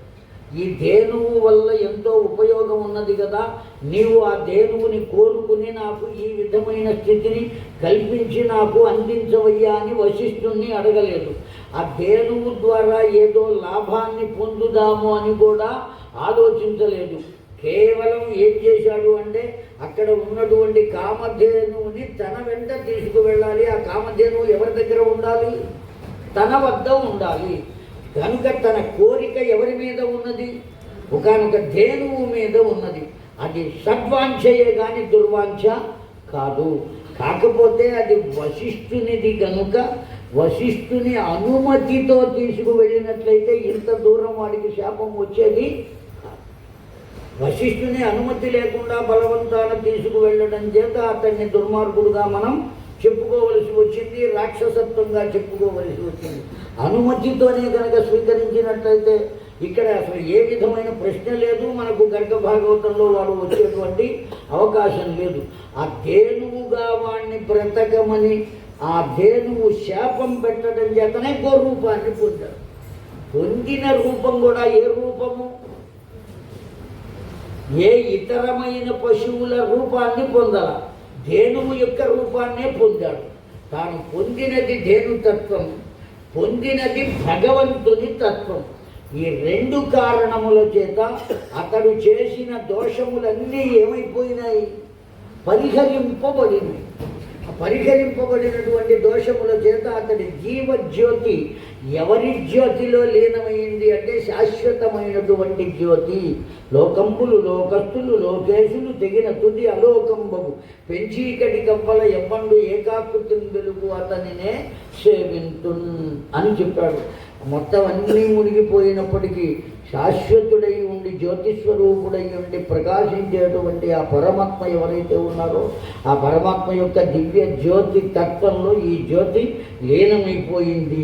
ఈ ధేనువు వల్ల ఎంతో ఉపయోగం ఉన్నది కదా, నీవు ఆ ధేనువుని కోరుకుని నాకు ఈ విధమైన స్థితిని కల్పించి నాకు అందించవయ్యా అని వశిష్ఠుణ్ణి అడగలేదు. ఆ ధేనువు ద్వారా ఏదో లాభాన్ని పొందుదాము అని కూడా ఆలోచించలేదు. కేవలం ఏం చేశాడు అంటే అక్కడ ఉన్నటువంటి కామధేనువుని తన వెంట తీసుకువెళ్ళాలి. ఆ కామధేనువు ఎవరి దగ్గర ఉండాలి? తన వద్ద ఉండాలి. కనుక తన కోరిక ఎవరి మీద ఉన్నది? ఒకానొక ధేనువు మీద ఉన్నది. అది సద్వాంఛయే కానీ దుర్వాంఛ కాదు. కాకపోతే అది వశిష్ఠునిది కనుక వశిష్ఠుని అనుమతితో తీసుకువెళ్ళినట్లయితే ఇంత దూరం వాడికి శాపం వచ్చేది. వశిష్ఠుని అనుమతి లేకుండా బలవంతాన తీసుకువెళ్ళడం చేత అతన్ని దుర్మార్గుడుగా మనం చెప్పుకోవలసి వచ్చింది, రాక్షసత్వంగా చెప్పుకోవలసి వచ్చింది. అనుమతితోనే కనుక స్వీకరించినట్లయితే ఇక్కడ అసలు ఏ విధమైన ప్రశ్న లేదు. మనకు గర్గ భాగవతంలో వాడు వచ్చేటువంటి అవకాశం లేదు. ఆ ధేనువుగా వాడిని బ్రతకమని ఆ ధేనువు శాపం పెట్టడం చేతనే రూపాన్ని పొందాడు. పొందిన రూపం కూడా ఏ రూపము? ఏ ఇతరమైన పశువుల రూపాన్ని పొందాల, ధేనువు యొక్క రూపాన్నే పొందాడు. తాను పొందినది ధేనుతత్వం, పొందినది భగవంతుని తత్వం. ఈ రెండు కారణముల చేత అతడు చేసిన దోషములన్నీ ఏమైపోయినాయి? పరిహరింపబడినాయి. పరిహరింపబడినటువంటి దోషముల చేత అతడి జీవజ్యోతి ఎవరి జ్యోతిలో లీనమైంది అంటే శాశ్వతమైనటువంటి జ్యోతి. లోకంబులు లోకస్తులు లోకేశులు తెగిన తుది అలోకంబగు పెంచీకటి కవ్వల ఎవ్వండు ఏకాకృతిని వెలుగు అతనినే సేవింతున్ అని చెప్పాడు. మొత్తం అన్నీ మునిగిపోయినప్పటికీ శాశ్వతుడై ఉండి జ్యోతిస్వరూపుడై ఉండి ప్రకాశించేటువంటి ఆ పరమాత్మ ఎవరైతే ఉన్నారో ఆ పరమాత్మ యొక్క దివ్య జ్యోతి తత్వంలో ఈ జ్యోతి లీనమైపోయింది.